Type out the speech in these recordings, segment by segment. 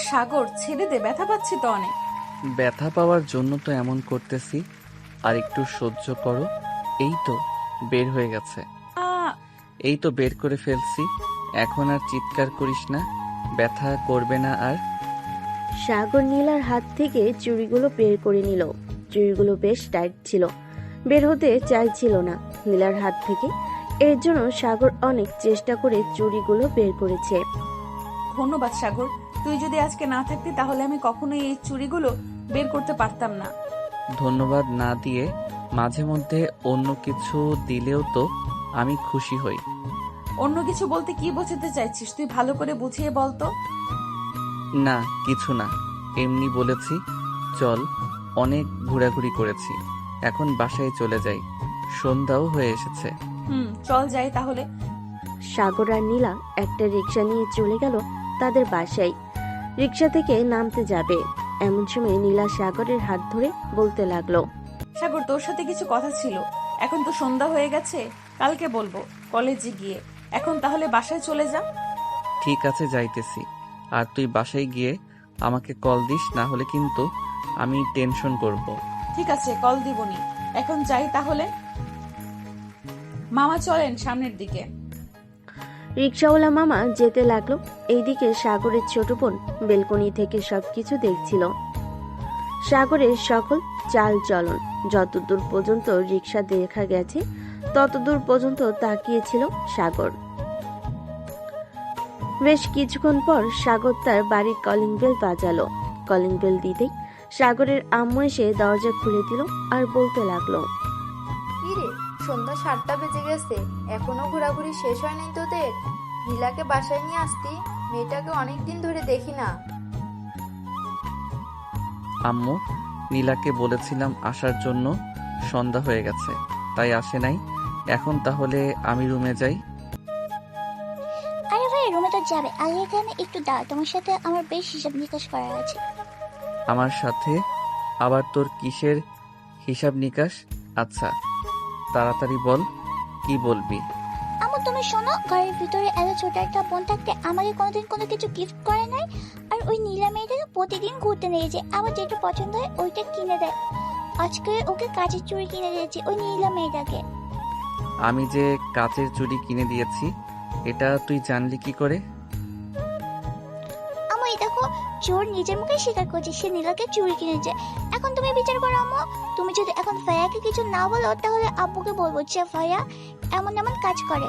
সাগর, ছেড়ে দে, ব্যথা পাচ্ছি তো অনেক। ব্যথা পাওয়ার জন্য তো এমন করতেছি, আর একটু সহ্য করো। এই তো বের হয়ে গেছে। আ এই তো বের করে ফেলছি। এখন আর চিৎকার করিস না, ব্যথা করবে না আর। সাগর নীলার হাত থেকে চুড়িগুলো বের করে নিল। চুড়িগুলো বেশ টাইট ছিল, বের হতে চাইছিল না নীলার হাত থেকে। এর জন্য সাগর অনেক চেষ্টা করে চুড়িগুলো বের করেছে। ধন্যবাদ সাগর, তুই যদি আজকে না থাকতি তাহলে আমি কখনোই এই চুড়িগুলো বের করতে পারতাম না। ধন্যবাদ না দিয়ে মাঝে মধ্যে অন্য কিছু দিলেও তো আমি খুশি হই। অন্য কিছু বলতে কি বোঝাতে চাইছিস? তুই ভালো করে বুঝিয়ে বল তো। না, কিছু না, এমনি বলেছি। চল, অনেক ঘোরাঘুরি করেছি, এখন বাসায় চলে যাই। সন্ধ্যাও হয়ে এসেছে। চল যাই তাহলে। সাগর আর নীলা একটা রিক্সা নিয়ে চলে গেল তাদের বাসায়। রিক্সা থেকে নামতে যাবে এমন সময় নীলা সাগরের হাত ধরে বলতে লাগলো, সাগর, তোর সাথে কিছু কথা ছিল। এখন তো সন্ধ্যা হয়ে গেছে, কালকে বলবো কলেজে গিয়ে। এখন তাহলে বাসায় চলে যা। ঠিক আছে, যাইতেছি। আর তুই বাসায় গিয়ে আমাকে কল দিস, না হলে কিন্তু আমি টেনশন করব। ঠিক আছে, কল দিবনি। এখন যাই তাহলে। মামা চলেন সামনের দিকে। রিক্সাওয়ালা মামা যেতে লাগলো। এইদিকে সাগরের ছোট বোন বেলকনি থেকে সবকিছু দেখছিল। সাগরের সকল চাল চলন যতদূর পর্যন্ত রিক্সা দেখা গেছে ততদূর পর্যন্ত তাকিয়েছিল সাগর। বেশ কিছুক্ষণ পর সাগর তার বাড়ির কলিং বেল বাজালো। কলিং বেল দিতেই সাগরের আম্মু এসে দরজা খুলে দিল আর বলতে লাগলো, কিরে, সন্ধ্যা 7টা বেজে গেছে, এখনো ঘোরাঘুরি শেষ হয় নাই তোদের? নীলাকে বাসায় নিয়ে আসতি, মেয়েটাকে অনেকদিন ধরে দেখি না। আম্মু, নীলাকে বলেছিলাম আসার জন্য, সন্ধ্যা হয়ে গেছে তাই আসে নাই। এখন তাহলে আমি রুমে যাই। আরে ভাই, রুমে তো যাবে, আগে এখানে একটু দাঁড়া, তোমার সাথে আমার বেশ হিসাব নিকাশ করার আছে। আমার সাথে আবার তোর কিসের হিসাব নিকাশ? আচ্ছা, তাড়াতাড়ি বল, কি বলবি? আমু তুমি শোনো, ঘরের ভিতরে এত ছোট একটা বোন থাকতে আমাকে কোনোদিন কোনো কিছু গিফট করে নাই। আর ওই নীলা মেয়েটাকে প্রতিদিন ঘুরতে নিয়ে যায়, আবার যেটা পছন্দ হয় ওইটা কিনে দেয়। আজকে ওকে কাচের চুড়ি কিনে দিয়েছি ওই নীলা মেয়েটাকে। আমি যে কাচের চুড়ি কিনে দিয়েছি এটা তুই জানলি কি করে? আমু এই দেখো, চোর নিজের মুখে স্বীকার করছে সে নীলাকে চুড়ি কিনেছে। এখন তুমি বিচার করো আমু, তুমি যদি এখন ফায়াকে কিছু না বলো তাহলে আব্বুকে বলবো যে ফায়া এমন এমন কাজ করে।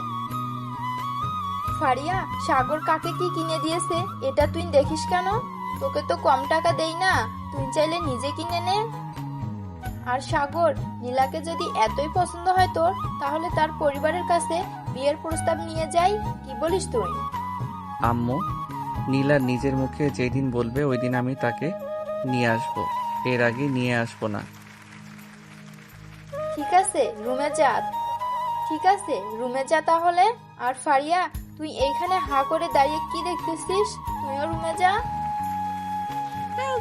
ফারিয়া, সাগর কাকে কি কিনে দিয়েছে এটা তুই দেখিস কেন? তোকে তো কম টাকা দেই না, তুই চাইলে নিজে কিনে নে। আর সাগর, নীলাকে যদি এতই পছন্দ হয় তোর, তাহলে তার পরিবারের কাছে বিয়ের প্রস্তাব নিয়ে যাই, কি বলিস তুই? আম্মু, নীলা নিজের মুখে যেদিন বলবে ওই দিন আমি তাকে নিয়ে আসব, এর আগে নিয়ে আসবো না। ঠিক আছে, রুমে যা। ঠিক আছে, রুমে যা তাহলে। আর ফারিয়া, তুই এইখানে হা করে দাঁড়িয়ে কি দেখতেছিস? তুইও রুমে যা।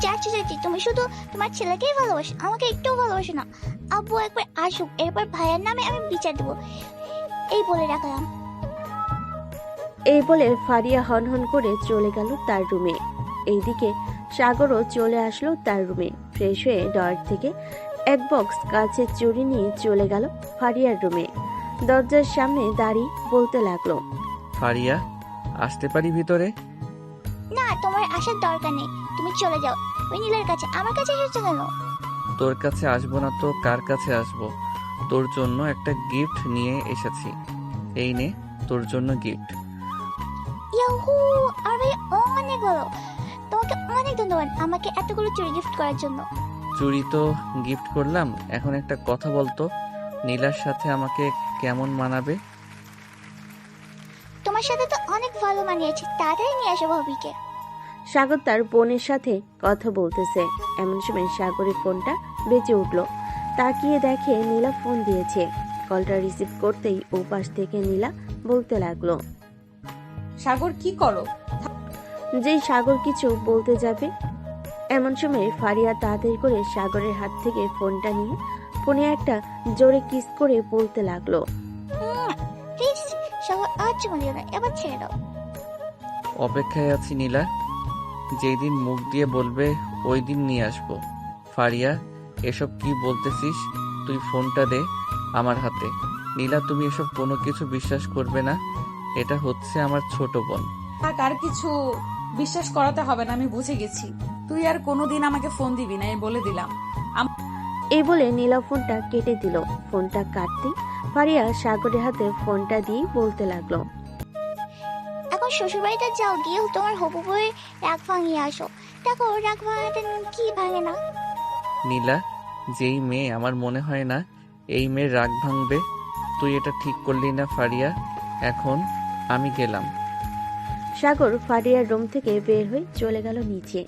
যাচ্ছি যাচ্ছি, তুমি শুধু তোমার ছেলেকেই ভালোবাসো, আমাকে একটুও ভালোবাসো না। আব্বু একবার আসুক, এরপর ভাইয়ের নামে আমি বিচার দেবো, এই বলে রাখলাম। এই বলে ফারিয়া হনহন করে চলে গেল তার রুমে। এইদিকে সাগরও চলে আসলো তার রুমে। ফ্রেশ হয়ে ডয়ার থেকে এক বক্স কাচের চুড়ি নিয়ে চলে গেল ফারিয়ার রুমে। দরজার সামনে দাঁড়িয়ে বলতে লাগলো, ফারিয়া, আসতে পারি ভিতরে? না, তোমার আসার দরকার নেই, তুমি চলে যাও ওই নীলার কাছে। আমার কাছে এসেছো কেন? তোর কাছে আসবো না তো কার কাছে আসবো? তোর জন্য একটা গিফট নিয়ে এসেছি, এই নে তোর জন্য গিফট। ইয়াহু, আর ভাই অনেক ভালো, তোমাকে অনেক ধন্যবাদ আমাকে এতগুলো চুড়ি গিফট করার জন্য। চুড়ি তো গিফট করলাম, এখন একটা কথা বলতো, নীলার সাথে আমাকে কেমন মানাবে? তোমার সাথে তো অনেক ভালো মানিয়েছে, তাড়াতাড়ি নিয়ে আসো ভাবিকে। সাগর তার বোনের সাথে কথা বলতেছে। এমন সময় সাগরের ফোনটা বেজে উঠলো। তাকিয়ে দেখে নীলা ফোন দিয়েছে। কলটা রিসিভ করতেই ওপাশ থেকে নীলা বলতে লাগলো, সাগর, কি করো? যেই সাগর কিছু বলতে যাবে এমন সময় ফারিয়া তাড়াতাড়ি করে সাগরের হাত থেকে ফোনটা নিয়ে ফোনে একটা জোরে কিস করে বলতে লাগলো, প্লিজ সাগর, আর চুমা দিও না, এবার ছেড়ে দাও। অপেক্ষায় আছি নীলা। যেই দিন মুখ দিয়ে বলবে ওই দিন নিয়ে আসবো। ফারিয়া, এসব কি বলতেছিস? তুই ফোনটা দে আমার হাতে। নীলা, তুমি এসব কোনো কিছু বিশ্বাস করবে না। এটা হচ্ছে আমার ছোট বোন। থাক, আর কিছু বিশ্বাস করাতে হবে না, আমি বুঝে গেছি। তুই আর কোনোদিন আমাকে ফোন দিবি না, এই বলে দিলাম। এই বলে নীলা ফোনটা কেটে দিল। ফোনটা কাটতে ফারিয়া সাগরের হাতে ফোনটা দিয়ে বলতে লাগলো, এখন শ্বশুরবাড়িতে যাও, গিয়ে তোমার হবু বউয়ের রাগ ভাঙিয়ে আসো। দেখো, রাগ ভাঙাতে কি ভাঙে না। নীলা, যেই মেয়ে আমার মনে হয় না এই মেয়ের রাগ ভাঙবে। তুই এটা ঠিক করলি না ফারিয়া। এখন আমি গেলাম। সাগর ফারিয়ার রুম থেকে বের হয়ে চলে গেল নিচে।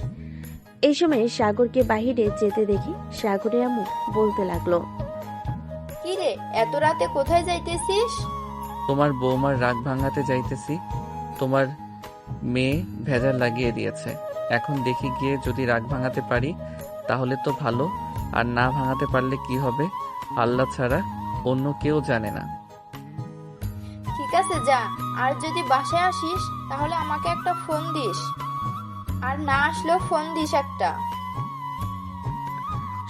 এই সময় সাগরকে বাহিরে যেতে দেখে সাগরের আম্মু বলতে লাগলো, কি রে, এত রাতে কোথায় যাইতেছিস? তোমার বৌমার রাগ ভাঙাতে যাইতেছি। তোমার মেয়ে ভেজাল লাগিয়ে দিয়েছে। এখন দেখি গিয়ে যদি রাগ ভাঙাতে পারি তাহলে তো ভালো, আর না ভাঙাতে পারলে কি হবে আল্লাহ ছাড়া অন্য কেউ জানে না। ঠিক আছে, যা। আর যদি বাসায় আসিস তাহলে আমাকে একটা ফোন দিস, আর না আসলেও ফোন দিস একটা।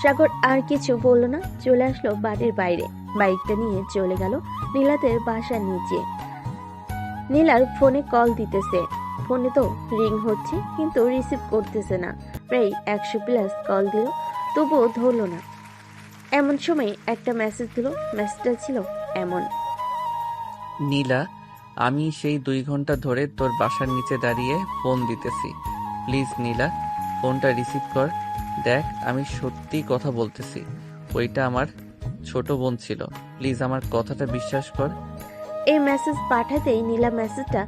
সাগর আর কিছু বলল না, চলে আসলো বাড়ির বাইরে। বাইকটা নিয়ে চলে গেল নীলাদের বাসার নিচে। নীলার ফোনে কল দিতেছে, ফোনে তো রিং হচ্ছে কিন্তু রিসিভ করতেছে না। প্রায় 100+ কল দিল, তবুও ধরলো না। এমন সময় একটা মেসেজ দিল। মেসেজটা ছিল এমন, নীলা, আমি সেই 2 ঘন্টা ধরে তোর বাসার নিচে দাঁড়িয়ে ফোন দিতেছি। প্লিজ নীলা, ফোনটা রিসিভ কর। দেখ, আমি সত্যি কথা বলতেছি। ওইটা আমার ছোট বোন ছিল। প্লিজ আমার কথাটা বিশ্বাস কর। এই মেসেজ পাঠাতেই নীলা মেসেজটা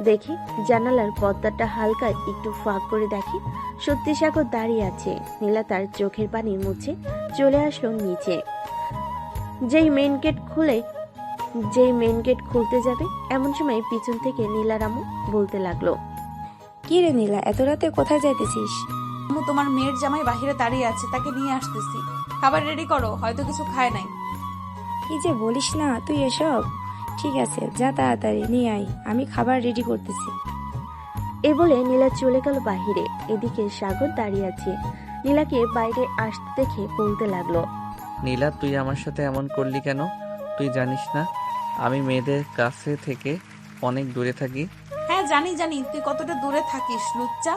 দেখে জানালার পর্দাটা হালকা একটু ফাঁক করে দেখে সত্যি সাগর দাঁড়িয়ে আছে। নীলা তার চোখের পানি মুছে চলে আসলো নিচে। যেই মেইন গেট খুলতে যাবে এমন সময় পিছন থেকে নীলার আম্মু বলতে লাগলো, কি রে নীলা, এত রাতে কোথায় যাইতেছিস? আম্মু, তোমার মেয়ের জামাই বাহিরে দাঁড়িয়ে আছে, তাকে নিয়ে আসতেছি। খাবার রেডি করো, হয়তো কিছু খায় নাই। কি যে বলিস না তুই এসব। ঠিক আছে, যা তাড়াতাড়ি নিয়ে আয়, আমি খাবার রেডি করতেছি। এ বলে নীলা চলে গেল বাহিরে। এদিকে সাগর দাঁড়িয়ে আছে। নীলাকে বাইরে আসতে দেখে বলতে লাগলো, নীলা, তুই আমার সাথে এমন করলি কেন? তুই জানিস না আমি মেয়েদের কাছে থেকে অনেক দূরে থাকি? হ্যাঁ, জানি জানি তুই কতটা দূরে থাকিস লুচ্চা।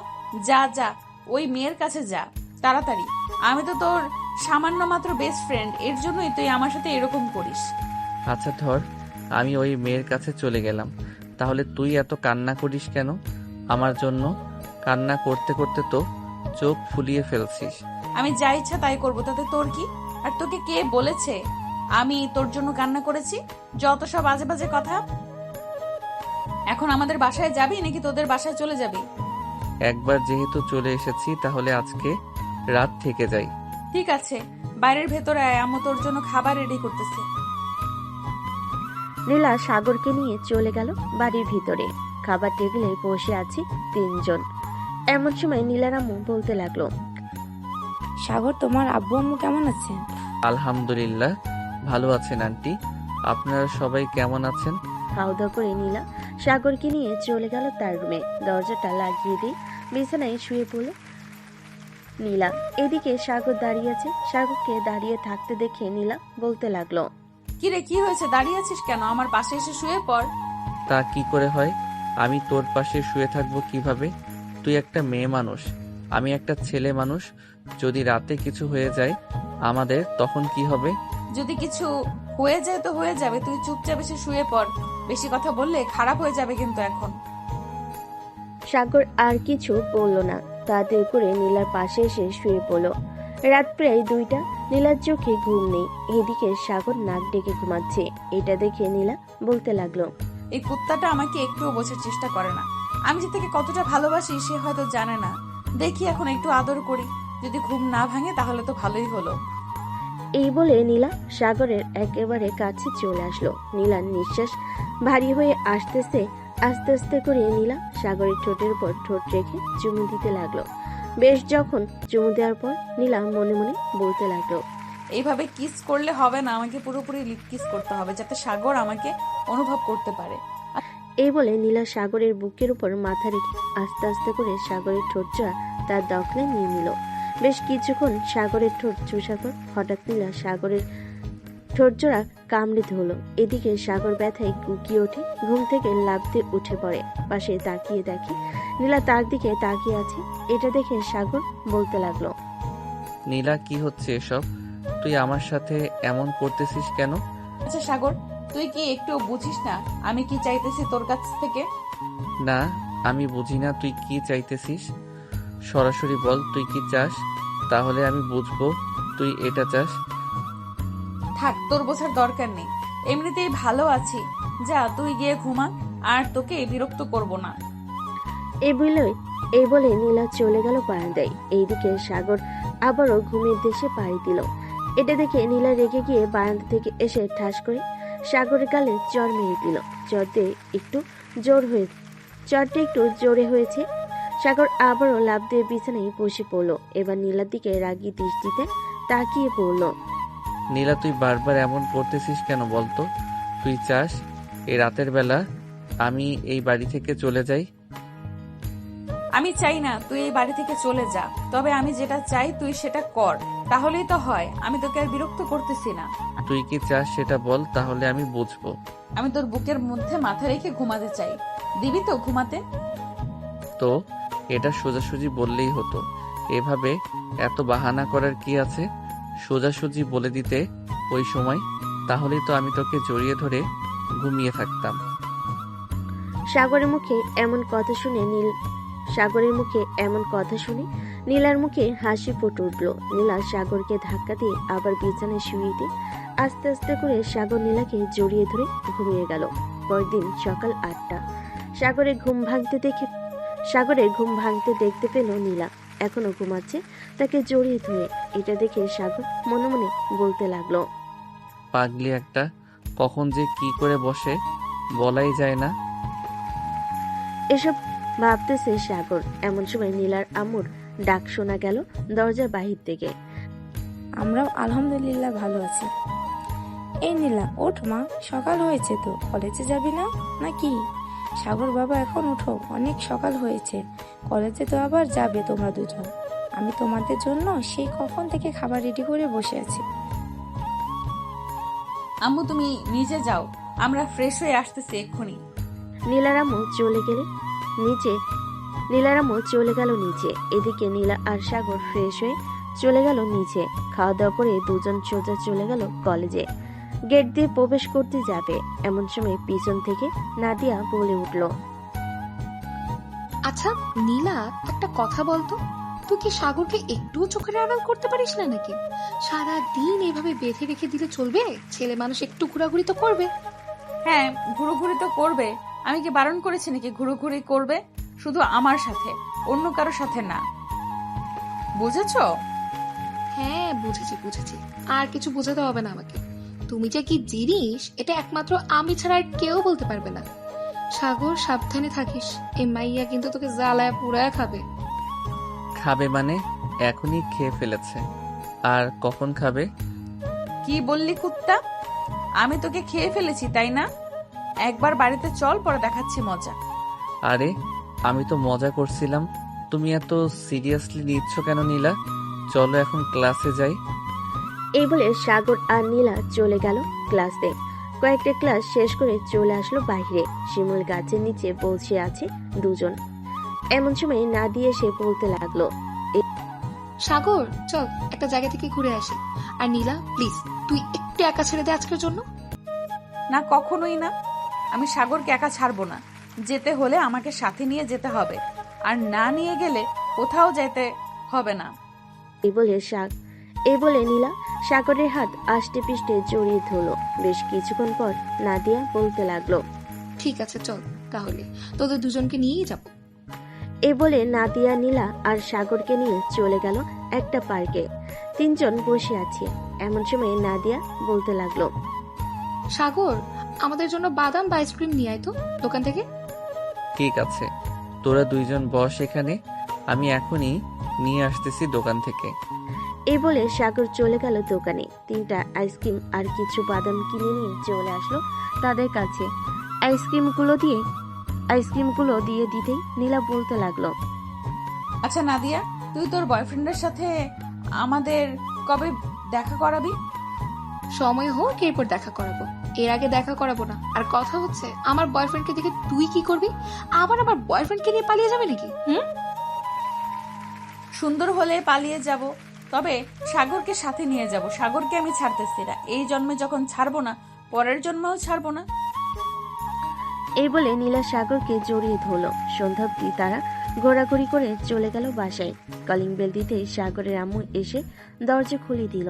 যা যা, ওই মেয়ের কাছে যা তাড়াতাড়ি। আমি তো তোর সামান্য মাত্র বেস্ট ফ্রেন্ড, এর জন্যই তুই আমার সাথে এরকম করিস। আচ্ছা ধর, আমি ওই মেয়ের কাছে চলে গেলাম। তাহলে তুই এত কান্না করিস কেন আমার জন্য? কান্না করতে করতে তো চোখ ফুলিয়ে ফেলছিস। আমি যা ইচ্ছা তাই করবো, তাতে তোর কি? আর তোকে কে বলেছে আমি তোর জন্য কান্না করেছি? যত সব বাজে বাজে কথা। এখন আমাদের বাসায় যাবি নাকি তোদের বাসায় চলে যাবি? একবার যেহেতু চলে এসেছি তাহলে আজকে রাত থেকে যাই। ঠিক আছে, বাইরের ভেতরে আয়, আম্মু তোর জন্য খাবার রেডি করতেছে। নীলা সাগরকে নিয়ে চলে গেল বাড়ির ভিতরে। খাবার টেবিলে বসে আছে 3 জন। এমন সময় নীলার আম্মু বলতে লাগলো, সাগর, তোমার আব্বু আম্মু কেমন আছেন? আলহামদুলিল্লাহ ভালো আছেন আন্টি। আপনারা সবাই কেমন আছেন? খাওয়া দাওয়া করে নীলা সাগরকে নিয়ে চলে গেল তার রুমে। দরজাটা লাগিয়ে দিয়ে বিছানায় শুয়ে পড়ল নীলা। এদিকে সাগর দাঁড়িয়ে আছে। সাগরকে দাঁড়িয়ে থাকতে দেখে নীলা বলতে লাগলো, কিরে, কি হয়েছে? দাঁড়িয়ে আছিস কেন? আমার পাশে এসে শুয়ে পড়। তা কি করে হয়? আমি তোর পাশে শুয়ে থাকবো কিভাবে? তুই একটা মেয়ে মানুষ, আমি একটা ছেলে মানুষ। যদি রাতে কিছু হয়ে যায় আমাদের, তখন কি হবে? যদি কিছু হয়ে যায় তো হয়ে যাবে, তুই চুপচাপ এসে শুয়ে পড়। বেশি কথা বললে খারাপ হয়ে যাবে কিন্তু এখন। সাগর আর কিছু বলল না, তাড়াতাড়ি করে নীলার পাশে এসে শুয়ে পড়ল। রাত প্রায় 2টা। নীলার চোখে ঘুম নেই। এদিকে সাগর নাক ডেকে ঘুমাচ্ছে। এটা দেখে নীলা বলতে লাগলো, এই কুত্তাটা আমাকে একটুও বোঝার চেষ্টা করে না। আমি যে তাকে কতটা ভালোবাসি সে হয়তো জানে না। দেখি এখন একটু আদর করি, যদি ঘুম না ভাঙে তাহলে তো ভালোই হলো। এই বলে নীলা সাগরের একেবারে কাছে চলে আসলো। নীলার নিঃশ্বাস ভারী হয়ে আসতেছে। আস্তে আস্তে করে নীলা সাগরের ঠোঁটের উপর ঠোঁট রেখে চুমু দিতে লাগলো। বেশ যখন চুমু দেওয়ার পর নীলা মনে মনে বলতে লাগলো, এইভাবে কিস করলে হবে না, আমাকে পুরোপুরি লিপ কিস করতে হবে যাতে সাগর আমাকে অনুভব করতে পারে। এই বলে নীলা সাগরের বুকের উপর মাথা রেখে আস্তে আস্তে করে সাগরের ঠোঁটটা তার দখলে নিয়ে নিল। বেশ কিছুক্ষণ সাগরের ঠোঁট চুষা পর হঠাৎ নীলা সাগরের ঠোঁটজোড়া কামড়ে ধরলো। এদিকে সাগর ব্যথায় গুকিয়ে ওঠে, ঘুম থেকে লাফ দিয়ে উঠে পড়ে। পাশে তাকিয়ে দেখে নীলা তার দিকে তাকিয়ে আছে। এটা দেখে সাগর বলতে লাগলো, নীলা কি হচ্ছে এসব? তুই আমার সাথে এমন করতেছিস কেন? আচ্ছা সাগর, তুই কি একটু বুঝিস না আমি কি চাইতেছি তোর কাছ থেকে? না, আমি বুঝি না তুই কি চাইতেছিস। সরাসরি বল তুই কি চাস, তাহলে আমি বুঝবো তুই এটা চাস। থাক, তোর বোঝার দরকার নেই, এমনিতেই ভালো আছি। যা তুই গিয়ে ঘুমা, আর তোকে বিরক্ত করব না। এই বলে নীলা চলে গেল বারান্দায়। এইদিকে সাগর আবারও ঘুমের দেশে পাড়ি দিল। এটা দেখে নীলা রেগে গিয়ে বারান্দা থেকে এসে ঠাস করে সাগরের গালে চড় মেরে দিল। চড়টা একটু জোরে হয়েছে। সাগর আবারও লাফ দিয়ে বিছানায় বসে পড়লো। এবার নীলার দিকে রাগী দৃষ্টিতে তাকিয়ে পড়ল। নীলা তুই বারবার এমন করতেছিস কেন বলতো? তুই চাস এই রাতের বেলা আমি এই বাড়ি থেকে চলে যাই? আমি চাই না তুই এই বাড়ি থেকে চলে যা, তবে আমি যেটা চাই তুই সেটা কর, তাহলেই তো হয়। আমি তোকে আর বিরক্ত করতেছি না। তুই কি চাস সেটা বল, তাহলে আমি বুঝবো। আমি তোর বুকের মধ্যে মাথা রেখে ঘুমাতে চাই, দিবি তো ঘুমাতে? তো এটা সোজাসুজি বললেই হতো, এভাবে এত বাহানা করার কি আছে? সোজাসুজি বলে দিতে ওই সময়, তাহলেই তো আমি তোকে জড়িয়ে ধরে ঘুমিয়ে থাকতাম। সাগরের মুখে এমন কথা শুনে নীলার মুখে হাসি ফুটে উঠল। নীলা সাগরকে ধাক্কা দিয়ে আবার বিছানায় শুয়ে দিয়ে আস্তে আস্তে করে সাগর নীলাকে জড়িয়ে ধরে ঘুমিয়ে গেল। পরদিন সকাল 8টা। সাগরের ঘুম ভাঙতে দেখতে পেল নীলা এখনো ঘুমাচ্ছে, তাকে জড়িয়ে ধরে। এটা দেখে সাগর মনে মনে বলতে লাগলো, পাগলি একটা, কখন যে কি করে বসে বলাই যায় না। এসব ভাবতেছে সাগর। এমন সময় নীলার আম্মুর ডাক শোনা গেল দরজার বাহির থেকে। আমরাও আলহামদুলিল্লাহ ভালো আছি। এই নীলা, ওঠ মা, সকাল হয়েছে তো, কলেজে যাবি না নাকি? সাগর বাবা, এখন উঠো, অনেক সকাল হয়েছে, কলেজে তো আবার যাবে তোমরা দুজন। আমি তোমাদের জন্য সেই কখন থেকে খাবার রেডি করে বসে আছি। আম্মু তুমি নিচে যাও, আমরা ফ্রেশ হয়ে আসতেছি এক্ষুনি। নীলার আম্মু চলে গেল নিচে। এদিকে নীলা আর সাগর ফ্রেশ হয়ে চলে গেল নিচে। খাওয়া দাওয়া করে দুজন সোজা চলে গেল কলেজে। গেট দিয়ে প্রবেশ করতে যাবে এমন সময় পিছন থেকে নাদিয়া বলে উঠল, আচ্ছা নীলা, একটা কথা বলতো, তুই কি সাগরকে একটুও চোখের আড়াল করতে পারিস না নাকি? সারা দিন এভাবে বেঁধে রেখে দিলে চলবে? ছেলে মানুষ একটু ঘোরাঘুরি তো করবে। হ্যাঁ, ঘুরোঘুরি তো করবে। আমি কি বারণ করেছি নাকি ঘুরোঘুরি করবে? শুধু আমার সাথে, অন্য কারো সাথে না, বুঝেছো? হ্যাঁ বুঝেছি, আর কিছু বোঝাতে হবে না আমাকে। তুমি যে কি জিনিস এটা একমাত্র আমি ছাড়া আর কেউ বলতে পারবে না। সাগর, সাবধানে থাকিস, এই মাইয়া কিন্তু তোকে জ্বালায় পুরায় খাবে। খাবে মানে এখনই খেয়ে ফেলেছে, আর কখন খাবে? কি বললি কুত্তা? আমি তোকে খেয়ে ফেলেছি তাই না? একবার বাড়িতে চল, পরে দেখাচ্ছি মজা। আরে আমি তো মজা করছিলাম, তুমি এত সিরিয়াসলি নিচ্ছ কেন নীলা? চলো এখন ক্লাসে যাই। এই বলে সাগর আর নীলা চলে গেল ক্লাসে। কয়েকটা ক্লাস শেষ করে চলে আসলো বাইরে। শিমুল গাছের নিচে বসে আছে দুজন। এমন সময় নাদিয়া এসে বলতে লাগলো, সাগর চল একটা জায়গা থেকে ঘুরে আসি। আর নীলা প্লিজ তুই একটু একা ছেড়ে দে আজকের জন্য। না, কখনোই না। আমি সাগরকে একা ছাড়বো না। যেতে হলে আমাকে সাথে নিয়ে যেতে হবে, আর না নিয়ে গেলে কোথাও যেতে হবে না। এই বলে নীলা সাগরের হাত আষ্টে পিষ্টে জড়িয়ে ধরল। বেশ কিছুক্ষণ পর নাদিয়া বলতে লাগলো, ঠিক আছে চল, তাহলে তোদের দুজনকে নিয়েই যাব। এই বলে নাদিয়া নীলা আর সাগরকে নিয়ে চলে গেল একটা পার্কে। তিনজন বসে আছে। এমন সময় নাদিয়া বলতে লাগলো, সাগর, আমাদের জন্য বাদাম বা আইসক্রিম নিয়ে আয় তো দোকান থেকে। ঠিক আছে, তোরা দুইজন বস এখানে, আমি এখনই নিয়ে আসতেছি দোকান থেকে। এই বলে সাগর চলে গেল দোকানে। 3টা আইসক্রিম আর কিছু বাদাম কিনে নিয়ে চলে আসলো তাদের কাছে। আইসক্রিমগুলো দিয়ে আইসক্রিমগুলো দিয়ে দিতেই নীলা বলতে লাগলো। আচ্ছা নাদিয়া, তুই তোর বয়ফ্রেন্ডের সাথে আমাদের কবে দেখা করাবি? সময় হোক এরপর দেখা করাবো, এর আগে দেখা করাবো না। আর কথা হচ্ছে, আমার বয়ফ্রেন্ডকে দেখে তুই কি করবি? আবার আমার বয়ফ্রেন্ডকে নিয়ে পালিয়ে যাবে নাকি? সুন্দর হলে পালিয়ে যাব, তবে সাগরকে সাথে নিয়ে যাব। সাগরকে আমি ছাড়তেছি না, এই জন্মে যখন ছাড়বো না, পরের জন্মেও ছাড়বো না। এই বলে নীলা সাগরকে জড়িয়ে ধরল। সন্ধ্যাব্দি তারা ঘোরাঘুরি করে চলে গেল বাসায়। কলিং বেল দিতেই সাগরের আম্মু এসে দরজা খুলে দিল।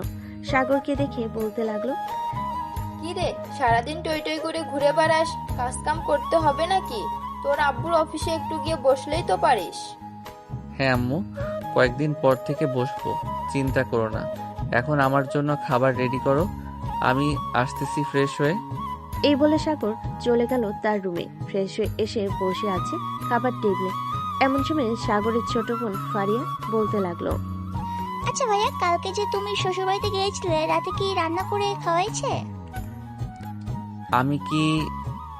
সাগরকে দেখে বলতে লাগলো, কি রে, সারাদিন টই টই করে ঘুরে বেড়াস, কাজ কাম করতে হবে নাকি? তোর আব্বুর অফিসে একটু গিয়ে বসলেই তো পারিস। হ্যাঁ আম্মু, কয়েকদিন পর থেকে বসবো, চিন্তা করো না। এখন আমার জন্য খাবার রেডি করো, আমি আসতেছি ফ্রেশ হয়ে। এই বলে সাগর চলে গেল তার রুমে। ফ্রেশ হয়ে এসে বসে আছে খাবার টেবিলে। এমন সময় সাগরের ছোট বোন ফারিয়া বলতে লাগলো, আচ্ছা ভাইয়া, কালকে যে তুমি শ্বশুরবাড়িতে গিয়েছিলে, রাতে কি রান্না করে খাওয়াইছে? আমি কি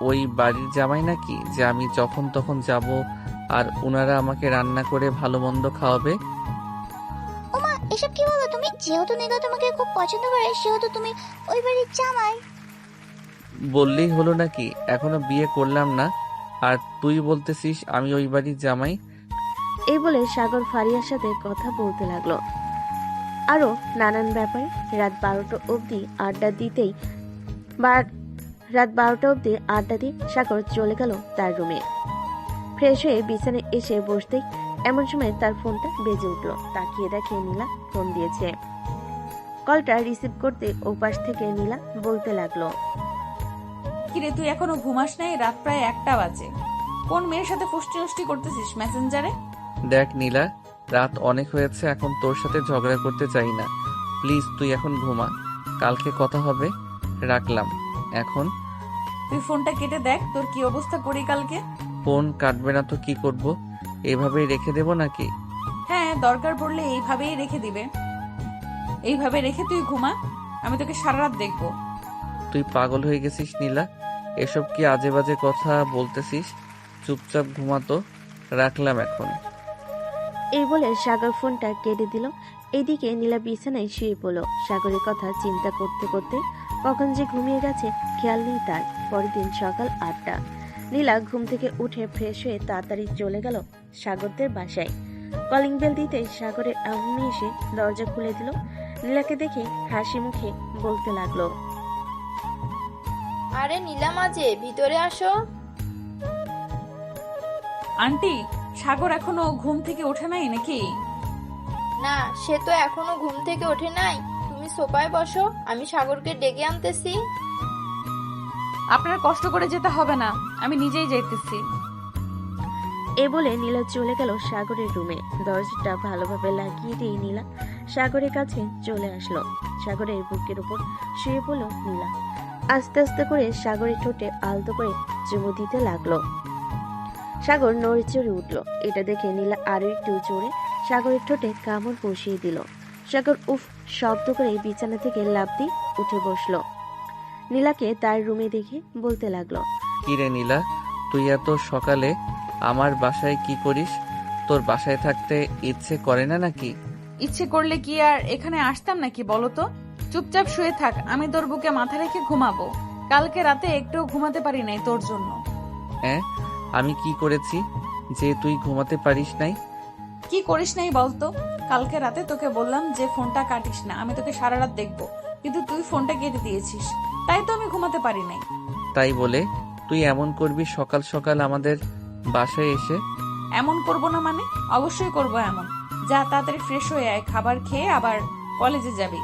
ওই বাড়ির জামাই নাকি যে আমি যখন তখন যাব আর ওনারা আমাকে রান্না করে ভালো মন্দ খাওয়াবে? ওমা, এসব কি বলো তুমি? যেহেতু নীলা তোমাকে খুব পছন্দ করে, সেহেতু তুমি ওই বাড়ির জামাই। বললেই হলো নাকি? এখনো বিয়ে করলাম না আর তুই বলতেছিস আমি ওই বাড়ির জামাই? এই বলে সাগর ফারিয়ার সাথে কথা বলতে লাগলো আরো নানান ব্যাপারে। রাত 12টা অবধি আড্ডা দিয়ে সাগর চলে গেল তার রুমে। ফ্রেশ হয়ে বিছানায় এসে বসতেই এমন সময় তার ফোনটা বেজে উঠল। তাকিয়ে দেখে নীলা ফোন দিয়েছে। কলটা রিসিভ করতে ওপাশ থেকে নীলা বলতে লাগলো, কিরে, তুই এখনো ঘুমাস নাই? রাত প্রায় 1টা বাজে। কোন মেয়ের সাথে ফুষ্টি নষ্টি করতেছিস মেসেঞ্জারে? দেখ নীলা, রাত অনেক হয়েছে, এখন তোর সাথে ঝগড়া করতে চাই না। প্লিজ তুই এখন ঘুমা, কালকে কথা হবে। রাখলাম এখন। তুই ফোনটা কেটে দেখ তোর কি অবস্থা করি কালকে। ফোন কাটবে না তো কি করব? এভাবেই রেখে দেব নাকি? হ্যাঁ, দরকার পড়লে এইভাবেই রেখে দিবে। এইভাবে রেখে তুই ঘুমা, আমি তোকে সারা রাত দেখবো। তুই পাগল হয়ে গেছিস নীলা? এসব কি আজে বাজে কথা বলতেছিস? চুপচাপ ঘুমাতো। রাখলাম এখন। এই বলে সাগর ফোনটা কেটে দিল। এইদিকে নীলা বিছানায় শুয়ে পড়ল। সাগরের কথা চিন্তা করতে করতে কখন যে ঘুমিয়ে গেছে খেয়াল নেই তার। পরের দিন সকাল 8টা। নীলা ঘুম থেকে উঠে ফ্রেশ হয়ে তাড়াতাড়ি চলে গেল সাগরদের বাসায়। কলিং বেল দিতে সাগরের আম্মু এসে দরজা খুলে দিল। নীলাকে দেখে হাসি মুখে বলতে লাগলো, আরে নীলা মাঝে, ভিতরে আসো। আন্টি, সাগর এখনো ঘুম থেকে ওঠে নাই নাকি? না, সে তো এখনো ঘুম থেকে ওঠে নাই। তুমি সোফায় বসো, আমি সাগরকে ডেকে আনতেছি। আপনার কষ্ট করে যেতে হবে না, আমি নিজেই যাইতেছি। এ বলে নীলা চলে গেল সাগরের রুমে। দরজাটা ভালোভাবে লাগিয়ে দিয়ে নীলা সাগরের কাছে চলে আসলো। সাগরের বুকের উপর শুয়ে পড়ল নীলা। আস্তে আস্তে করে সাগরের ঠোঁটে আলতো করে চুমু দিতে লাগলো। সাগর নড়ে চড়ে উঠল। এটা দেখে নীলা আরো একটু জোরে সাগরের ঠোঁটে কামড় বসিয়ে দিল। সাগর উফ শব্দ করে বিছানা থেকে লাফ দিয়ে উঠে বসলো। নীলাকে তার রুমে দেখে বলতে লাগলো, কি রে নীলা, তুই এত সকালে আমার বাসায় কি করিস? তোর বাসায় থাকতে ইচ্ছে করে না নাকি? ইচ্ছে করলে কি আর এখানে আসতাম নাকি বলো তো? চুপচাপ শুয়ে থাক, আমি তোর বুকে মাথা রেখে ঘুমাবো। কালকে রাতে একটু ঘুমাতে পারি নাই তোর জন্য। হ্যাঁ, আমি কি করেছি যে তুই ঘুমাতে পারিস নাই? কি করিস নাই বলতো? কালকে রাতে তোকে বললাম যে ফোনটা কাটিস না, আমি তোকে সারা রাত দেখবো, কিন্তু তুই ফোনটা কেটে দিয়েছিস, তাই তো আমি ঘুমাতে পারি নাই। তাই বলে তুই এমন করবি সকাল সকাল আমাদের বাসায় এসে? এমন করব না মানে? অবশ্যই করব এমন। যা তাড়াতাড়ি ফ্রেশ হয়ে আয়, খাবার খেয়ে আবার কলেজে যাবি।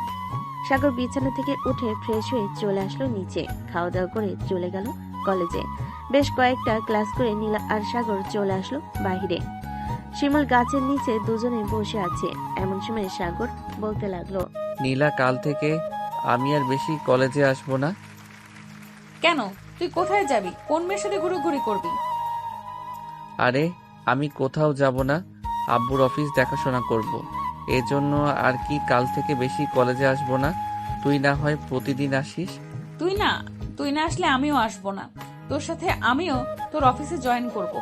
সাগর বিছানা থেকে উঠে ফ্রেশ হয়ে চলে আসলো নিচে। খাওয়া দাওয়া করে চলে গেল কলেজে। বেশ কয়েকটা ক্লাস করে নীলা আর সাগর চলে আসলো বাহিরে। শিমুল গাছের নিচে দুজনে বসে আছে। এমন সময় সাগর বলতে লাগলো, নীলা, কাল থেকে আমি আর বেশি কলেজে আসবো না। কেন? তুই কোথায় যাবি? কোন মেয়ের সাথে ঘুরোঘুরি করবি? আরে আমি কোথাও যাব না, আব্বুর অফিস দেখাশোনা করব। এজন্য আর কি কাল থেকে বেশি কলেজে আসবো না। তুই না হয় প্রতিদিন আসিস। তুই না আসলে আমিও আসবো না। তোর সাথে আমিও তোর অফিসে জয়েন করব।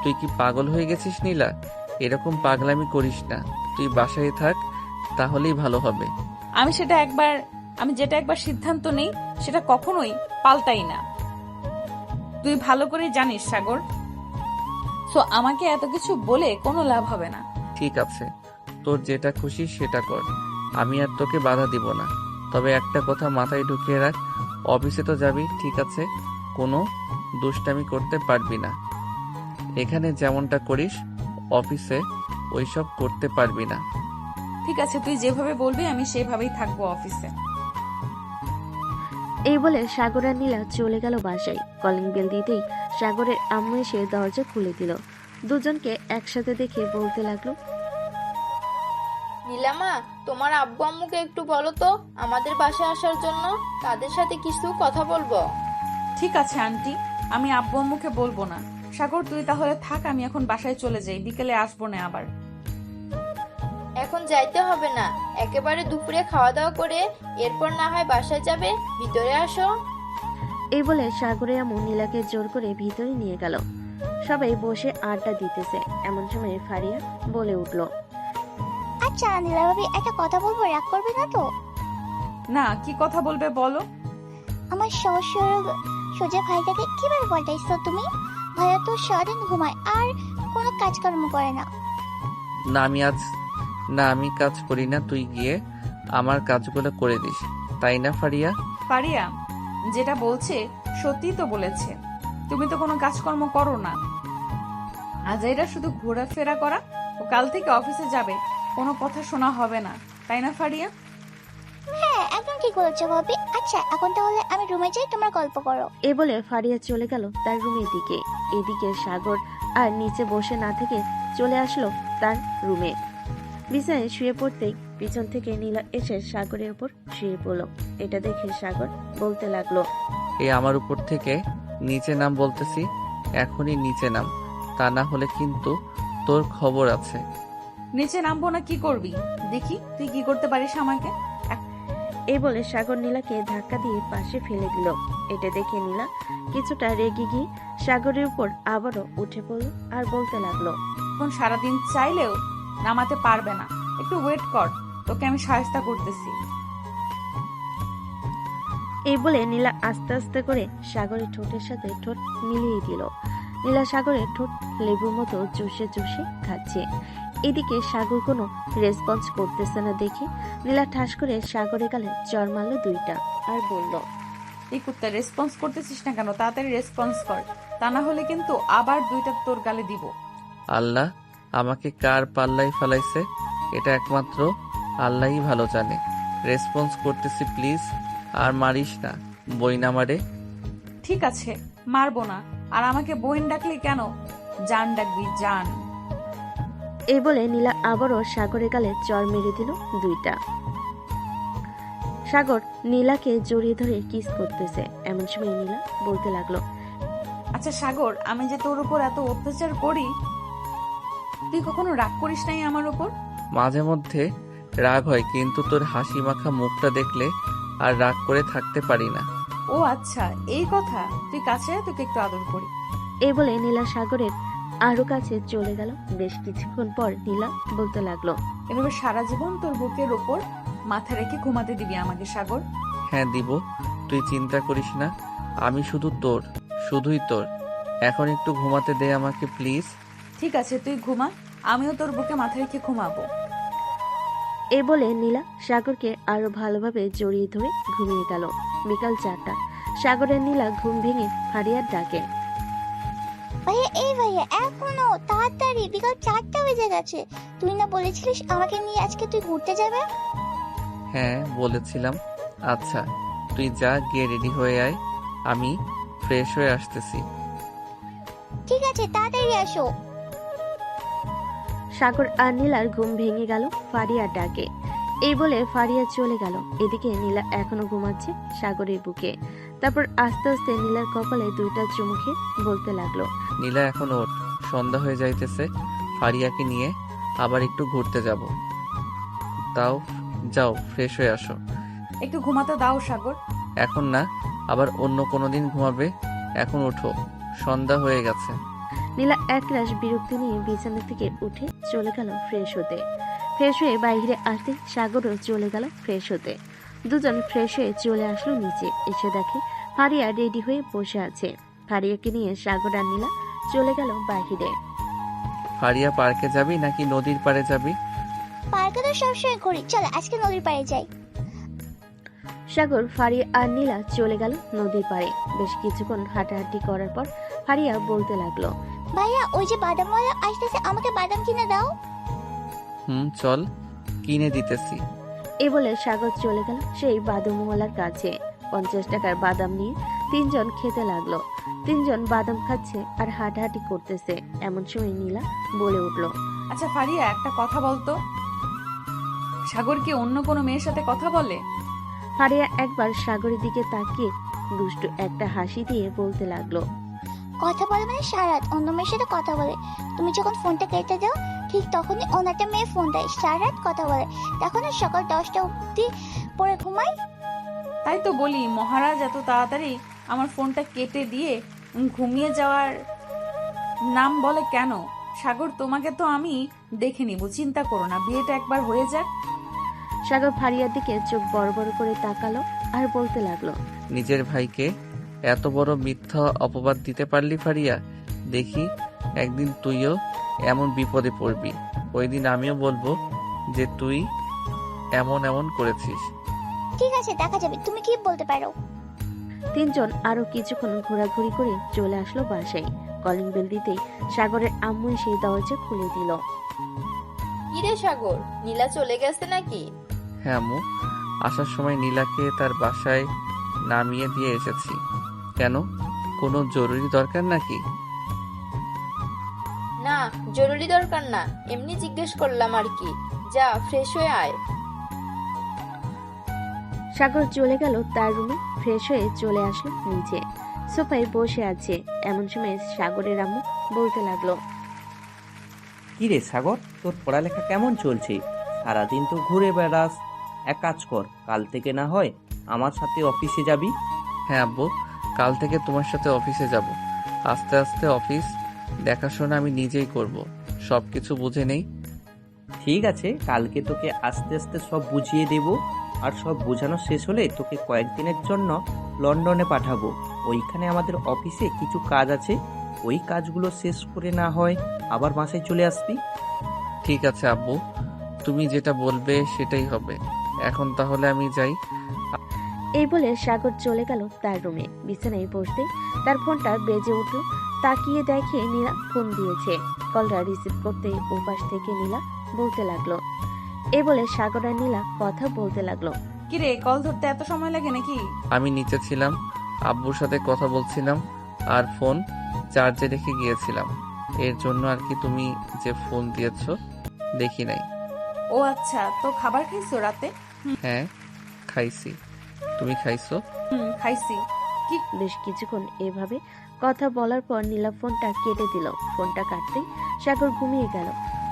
তুই কি পাগল হয়ে গেছিস নীলা? এরকম পাগলামি করিস না, তুই বাসায় থাক, তাহলেই ভালো হবে। আমি যেটা একবার সিদ্ধান্ত নেই সেটা কখনোই পাল্টাই না, তুই ভালো করে জানিস সাগর। সো আমাকে এত কিছু বলে কোনো লাভ হবে না। ঠিক আছে, তোর যেটা খুশি সেটা কর, আমি আর তোকে বাধা দিব না। তবে একটা কথা মাথায় ঢুকিয়ে রাখ, অফিসে তো যাবি ঠিক আছে, কোনো দুষ্টামি করতে পারবি না। এখানে যেমনটা করিস অফিসে ওইসব করতে পারবি না। ঠিক আছে, তুই যেভাবে বলবি আমি সেভাবেই থাকবো অফিসে। এই বলে সাগর আর নীলা চলে গেল বাসায়। কলিং বেল দিতেই সাগরের আম্মু এসে দরজা খুলে দিল। দুজনকে একসাথে দেখে বলতে লাগলো, নীলামা, তোমার আব্বু আম্মুকে একটু বলো তো আমাদের বাসায় আসার জন্য, তাদের সাথে কিছু কথা বলবো। ঠিক আছে আন্টি, আমি আব্বু আম্মুকে বলবো না। সাগর তুই তাহলে থাক, আমি এখন বাসায় চলে যাই, বিকেলে আসবো না আবার। এখন যাইতে হবে না, একেবারে দুপুরে খাওয়া দাওয়া করে এরপর না হয় বাসায় যাবে, ভিতরে আসো। এই বলে সাগরের আম্মু নীলাকে জোর করে ভিতরে নিয়ে গেল। সবাই বসে আড্ডা দিতেছে। এমন সময় ফারিয়া বলে উঠল, আচ্ছা নীলা ভাবি, একটা কথা বলবো, রাগ করবে না তো? না, কি কথা বলবে বলো। আমার শ্বশুর সোজা ভাইটাকে কিভাবে পাল্টাইছো তুমি? ভাইয়া তো সারাদিন ঘুমায় আর কোনো কাজকর্ম করে না। না আমি কাজ করি না, তুই গিয়ে আমার কাজগুলো করে দিস, তাই না ফারিয়া? ফারিয়া যেটা বলছে সত্যি তো বলেছে, তুমি তো কোনো কাজকর্ম করো না। আজাইরা শুধু ঘোরাফেরা করা, ও কাল থেকে অফিসে যাবে, কোনো কথা শোনা হবে না, তাই না ফারিয়া? হ্যাঁ, একদম ঠিক বলেছো ভাবি। আচ্ছা এখন তাহলে আমি রুমে যাই, তোমরা গল্প করো। এই বলে ফারিয়া চলে গেল তার রুমের দিকে। এদিকে সাগর আর নিচে বসে না থেকে চলে আসলো তার রুমে। বিছানায় শুয়ে পড়তেই পিছন থেকে নীলা এসে সাগরের উপর শুয়ে পড়ল। এটা দেখে সাগর বলতে লাগলো, আমার উপর থেকে নিচে নাম বলতেছি, এখনই নিচে নাম, তা না হলে কিন্তু তোর খবর আছে। নিচে নামবো না, কি করবি দেখি তুই কি করতে পারিস আমাকে। এই বলে সাগর নীলাকে ধাক্কা দিয়ে পাশে ফেলে দিল। এটা দেখে নীলা কিছুটা রেগে গিয়ে সাগরের উপর আবারও উঠে পড়ল আর বলতে লাগলো, এখন সারাদিন চাইলেও নামাতে পারবে না, একটু ওয়েট কর, তোকে আমি সাহায্য করতেছি। এই বলে নীলা আস্তে আস্তে করে সাগরের ঠোঁটের সাথে ঠোঁট মিলিয়ে দিল। নীলা সাগরের ঠোঁট লেবুর মতো চুষে চুষে খাচ্ছে। এদিকে সাগর কোনো রেসপন্স করতেছে না দেখে নীলা ঠাস করে সাগরের গালে চড় মারল দুইটা আর বলল, এই কুত্তা রেসপন্স করতেছিস না কেন? তাড়াতাড়ি রেসপন্স কর, তা না হলে কিন্তু আবার দুইটা তোর গালে দিব। আল্লাহ আমাকে কার পাল্লাই ফেলাইছে, এটা একমাত্র আল্লাহই ভালো জানে। রেসপন্স করতেছি প্লিজ, আর মারিস না, বই না মারে। ঠিক আছে, মারবো না। আর আমাকে বোন ডাকলি কেন? জান ডাকবি, জান। এই বলে নীলা আবারও সাগরের গালে চড় মেরে দিল দুইটা। সাগর নীলাকে জড়িয়ে ধরে কিস করতেছে। এমন সময় নীলা বলতে লাগলো, আচ্ছা সাগর, আমি যে তোর উপর এত অত্যাচার করি, তুই কখনো রাগ করিস নাই আমার উপর? মাঝে মধ্যে রাগ হয়, কিন্তু তোর হাসি মাখা মুখটা দেখলে আর রাগ করে থাকতে পারি না। ও আচ্ছা, এই কথা। তুই কাছে আয়, তোকে একটু আদর করি। এই বলে নীলা সাগরের আরো কাছে চলে গেল। বেশ কিছুক্ষণ পর নীলা বলতে লাগলো, এভাবে সারা জীবন তোর বুকের ওপর মাথা রেখে ঘুমাতে দিবি আমাকে সাগর? হ্যাঁ দিব, তুই চিন্তা করিস না, আমি শুধু তোর, শুধুই তোর। এখন একটু ঘুমাতে দে আমাকে প্লিজ। ঠিক আছে, তুই ঘুমা, আমিও তোর বুকে মাথা রেখে ঘুমাবো। এই বলে নীলা সাগরকে আরো ভালোভাবে জড়িয়ে ধরে ঘুমিয়ে গেল। বিকাল 4টা। সাগরের নীলা ঘুম ভেঙে ফারিয়ার ডাকে, ভাইয়া, এই ভাইয়া, এখনো তাড়াতাড়ি, বিকাল 4টা বেজে গেছে। তুই না বলেছিলিস আমাকে নিয়ে আজকে তুই ঘুরতে যাবে? হ্যাঁ বলেছিলাম। আচ্ছা তুই যা, গিয়ে রেডি হয়ে আয়, আমি ফ্রেশ হয়ে আসতেছি। ঠিক আছে, তাড়াতাড়ি আসো। সাগর আর নীলার ঘুম ভেঙে গেল ফারিয়ার ডাকে। এই বলে ফারিয়া চলে গেল। এদিকে নীলা এখনো ঘুমাচ্ছে সাগরের বুকে। তারপর আস্তে আস্তে নীলার কপালে দুইটা চুমু খেয়ে বলতে লাগলো, নীলা এখন ওঠ, সন্ধ্যা হয়ে যাইতেছে, ফারিয়াকে নিয়ে আবার একটু ঘুরতে যাব। তাও যাও, ফ্রেশ হয়ে আসো। একটু ঘুমাতে দাও সাগর। এখন না, আবার অন্য কোনো দিন ঘুমাবে, এখন ওঠো, সন্ধ্যা হয়ে গেছে। নীলা একরাশ বিরক্তি নিয়ে বিছানা থেকে উঠে চলে গেল ফ্রেশ হতে। ফ্রেশ হয়ে বাইরে আসতে সাগরও চলে গেল ফ্রেশ হতে। দুজন ফ্রেশ হয়ে চলে আসলো নিচে। এসে দেখে ফারিয়া রেডি হয়ে বসে আছে। ফারিয়াকে নিয়ে সাগর আর নীলা চলে গেল বাহিরে। ফারিয়া পার্কে যাবি নাকি নদীর পাড়ে যাবি? পার্কে তো সবসময় করি, চলো আজকে নদীর পাড়ে যাই। সাগর, ফারিয়া আর নীলা চলে গেল নদীর পাড়ে। বেশ কিছুক্ষণ হাঁটাহাঁটি করার পর ফারিয়া বলতে লাগলো, ভাইয়া ওই যে বাদামওয়ালা আসতেছে, আমাকে বাদাম কিনে দাও। চল, কিনে দিতেছি। এই বলে সাগর চলে গেল সেই বাদামওয়ালার কাছে। 50 টাকার বাদাম নিয়ে তিনজন খেতে লাগলো। তিনজন বাদাম খাচ্ছে আর হাঁটাহাঁটি করতেছে। এমন সময় নীলা বলে উঠলো, আচ্ছা ফারিয়া, একটা কথা বলতো, সাগর কি অন্য কোনো মেয়ের সাথে কথা বলে? ফারিয়া একবার সাগরের দিকে তাকিয়ে দুষ্টু একটা হাসি দিয়ে বলতে লাগলো, কথা বলে মানে সারাত অন্য মেয়ের সাথে কথা বলে। তুমি যখন ফোনটা কেটে দাও ঠিক তখনই অন্য একটা মেয়ে ফোন দেয়, সারাত কথা বলে। তখন আর সকাল 10টা অবধি পরে ঘুমাই। তাই তো বলি, মহারাজ এত তাড়াতাড়ি আমার ফোনটা কেটে দিয়ে ঘুমিয়ে যাওয়ার নাম বলে কেন? সাগর, তোমাকে তো আমি দেখে নিব, চিন্তা করো না, বিয়েটা একবার হয়ে যাক। সাগর ফারিয়ার দিকে চোখ বড় বড় করে তাকালো আর বলতে লাগলো, নিজের ভাইকে এত বড় মিথ্যা অপবাদ দিতে পারলি ফারিয়া? দেখি একদিন তুইও এমন বিপদে পড়বি। ওই দিন আমিও বলবো যে তুই এমন এমন করেছিস। ঠিক আছে, দেখা যাবে, তুমি কি বলতে পারো। তিনজন আরো কিছুক্ষণ ঘোরাঘুরি করে চলে আসলো বাসায়। কলিং বেল দিতেই সাগরের আম্মু সেই দরজা খুলে দিল। কিরে সাগর, নীলা চলে গেছে নাকি? হ্যাঁ আম্মু, আসার সময় নীলাকে তার বাসায় নামিয়ে দিয়ে এসেছি। কেন, কোনো জরুরি দরকার নাকি? না, জরুরি দরকার না, এমনি জিজ্ঞেস করলাম আর কি। যা ফ্রেশ হয়ে আয়। সাগর চলে গেল তার রুমে। ফ্রেশ হয়ে চলে আসলো নিচে। সোফায় বসে আছে। এমন সময় সাগরের আম্মু বলতে লাগলো, কি রে সাগর, তোর পড়ালেখা কেমন চলছে? সারাদিন তো ঘুরে বেড়াস। এক কাজ কর, কাল থেকে না হয় আমার সাথে অফিসে যাবি। হ্যাঁ আব্বু, কাল থেকে তোমার সাথে অফিসে যাব। আস্তে আস্তে অফিস দেখাশোনা আমি নিজেই করব, সব কিছু বুঝে নেই। ঠিক আছে, কালকে তোকে আস্তে আস্তে সব বুঝিয়ে দেব। আর সব বোঝানো শেষ হলে তোকে কয়েকদিনের জন্য লন্ডনে পাঠাবো। ওইখানে আমাদের অফিসে কিছু কাজ আছে, ওই কাজগুলো শেষ করে না হয় আবার বাসায় চলে আসবি। ঠিক আছে আব্বু, তুমি যেটা বলবে সেটাই হবে। এখন তাহলে আমি যাই। এই বলে সাগর চলে গেল তার রুমে। বিছানায় বসতে তার ফোনটা বেজে উঠল। তাকিয়ে দেখে নীলা ফোন দিয়েছে। কলটা রিসিভ করতে ওপাশ থেকে নীলা বলতে লাগলো। এই বলে সাগর আর নীলা কথা বলতে লাগলো। কিরে, কল ধরতে এত সময় লাগে নাকি? আমি নিচে ছিলাম, আব্বুর সাথে কথা বলছিলাম আর ফোন চার্জে রেখে গিয়েছিলাম। এর জন্য আর কি, তুমি যে ফোন দিয়েছো দেখি নাই। ও আচ্ছা, তো খাবার খাইছো রাতে? হ্যাঁ খাইছি, তুমি খাইছো? খাইছি। বেশ কিছুক্ষণ এভাবে কথা বলার পর নীলা ফোনটা কেটে দিল। ফোনটা কাটতেই সাগর ঘুমিয়ে গেল।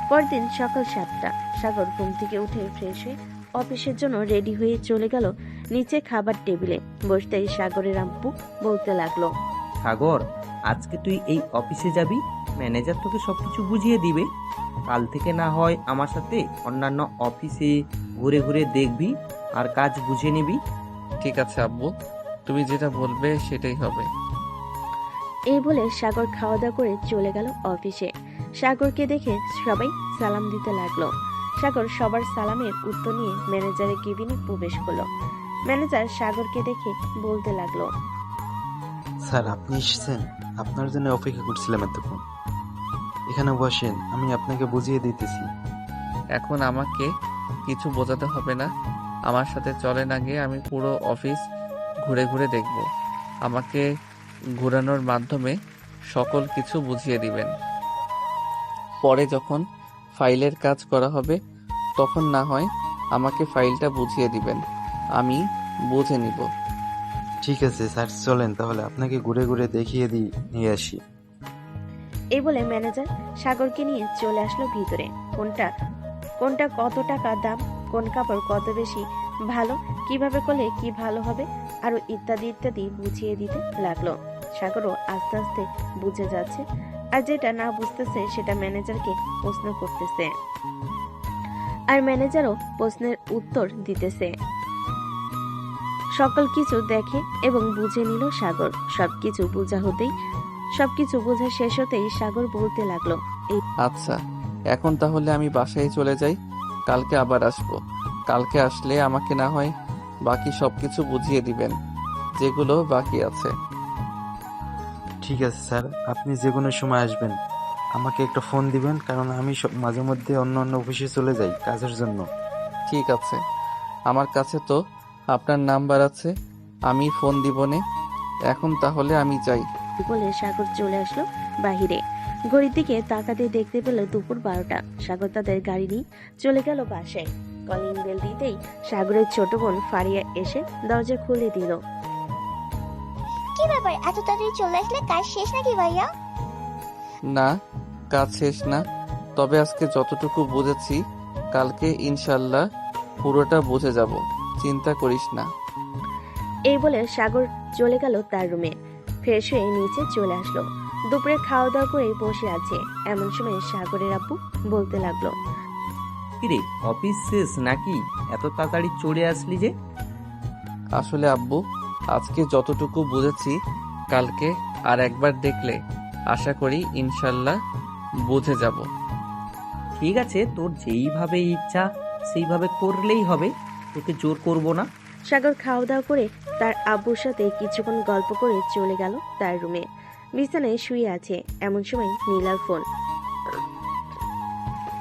পরদিন সকাল 7টা। সাগর ঘুম থেকে উঠে ফ্রেশ হয়ে অফিসের জন্য রেডি হয়ে চলে গেল নিচে খাবার টেবিলে। বসতেই সাগরের আম্মু বলতে লাগলো, সাগর, আজকে তুই এই অফিসে যাবি, ম্যানেজার তোকে সবকিছু বুঝিয়ে দিবে। কাল থেকে না হয় আমার সাথে অন্যান্য অফিসে ঘুরে ঘুরে দেখবি আর কাজ বুঝে নিবি। ঠিক আছে আব্বু, তুমি যেটা বলবে সেটাই হবে। এই বলে সাগর খাওয়া দাওয়া করে চলে গেল অফিসে। সাগরকে দেখে সবাই সালাম দিতে লাগলো। সাগর সবার সালামের উত্তর নিয়ে ম্যানেজারের কেবিনে প্রবেশ করলো। ম্যানেজার সাগরকে দেখে বলতে লাগলো, স্যার আপনি এসেছেন, আপনার জন্য অপেক্ষা করছিলাম এতক্ষণ। এখানে বসেন, আমি আপনাকে বুঝিয়ে দিতেছি। এখন আমাকে কিছু বোঝাতে হবে না, আমার সাথে চলেন। আগে আমি পুরো অফিস ঘুরে ঘুরে দেখব। আমাকে ঘোরানোর মাধ্যমে সকল কিছু বুঝিয়ে দিবেন। পরে যখন ফাইলের কাজ করা হবে তখন না হয় আমাকে ফাইলটা বুঝিয়ে দিবেন, আমি বুঝে নিব। ঠিক আছে স্যার, চলেন তাহলে আপনাকে ঘুরে ঘুরে দেখিয়ে নিয়ে আসি। এই বলে ম্যানেজার সাগরকে নিয়ে চলে আসলো ভিতরে। কোনটা কত টাকা দাম, কোন কাপড় কত বেশি ভালো, কিভাবে করলে কি ভালো হবে, আরো ইত্যাদি ইত্যাদি বুঝিয়ে দিতে লাগলো। সাগরও আস্তে আস্তে বুঝে যাচ্ছে, আর যেটা না বুঝতেছে সেটা ম্যানেজারকে প্রশ্ন করতেছে, আর ম্যানেজারও প্রশ্নের উত্তর দিতেছে। সকল কিছু দেখে এবং বুঝে নিল সাগর। সবকিছু বোঝা শেষ হতেই সাগর বলতে লাগলো, আচ্ছা, এখন তাহলে আমি বাসায় চলে যাই। কালকে আবার আসবো। কালকে আসলে আমাকে না হয় বাকি সবকিছু বুঝিয়ে দিবেন, যেগুলো বাকি আছে। ঠিক আছে স্যার, আপনি যে কোনো সময় আসবেন। আমাকে একটা ফোন দিবেন, কারণ আমি মাঝে মধ্যে অন্য অফিসে চলে যাই কাজের জন্য। ঠিক আছে, আমার কাছে তো আপনার নাম্বার আছে, আমি ফোন দিবনে। এখন তাহলে আমি যাই। বলে সাগর চলে আসলো বাহিরে। ঘড়ির দিকে তাকাতে দেখতে পেল দুপুর 12টা। সাগর তাদের গাড়ি নিয়ে চলে গেল বাসায়। কলিং বেল দিতেই সাগরের ছোট বোন ফারিয়া এসে দরজা খুলে দিল। কি ব্যাপার, এত তাড়াতাড়ি চলে আসলে? কাজ শেষ নাকি ভাইয়া? না, কাজ শেষ না, তবে আজকে যতটুকু বুঝেছি কালকে ইনশাল্লাহ পুরোটা বুঝে যাব, চিন্তা করিস না। এই বলে সাগর চলে গেল তার রুমে। ফ্রেশ হয়ে নিচে চলে আসলো। দুপুরে খাওয়া দাওয়া করে বসে আছে। এমন সময় সাগরের আব্বু বলতে লাগলো, কিরে, অফিস শেষ নাকি? এত তাড়াতাড়ি চলে আসলি যে? আসলে আব্বু, আজকে যতটুকু বুঝেছি কালকে আর একবার দেখলে আশা করি ইনশাল্লাহ বুঝে যাব। ঠিক আছে, তোর যেইভাবে ইচ্ছা সেইভাবে করলেই হবে, তোকে জোর করব না। সাগর খাওয়া দাওয়া করে তার আব্বুর সাথে কিছুক্ষণ গল্প করে চলে গেল তার রুমে। বিছানায় শুয়ে আছে। এমন সময় নীলার ফোন।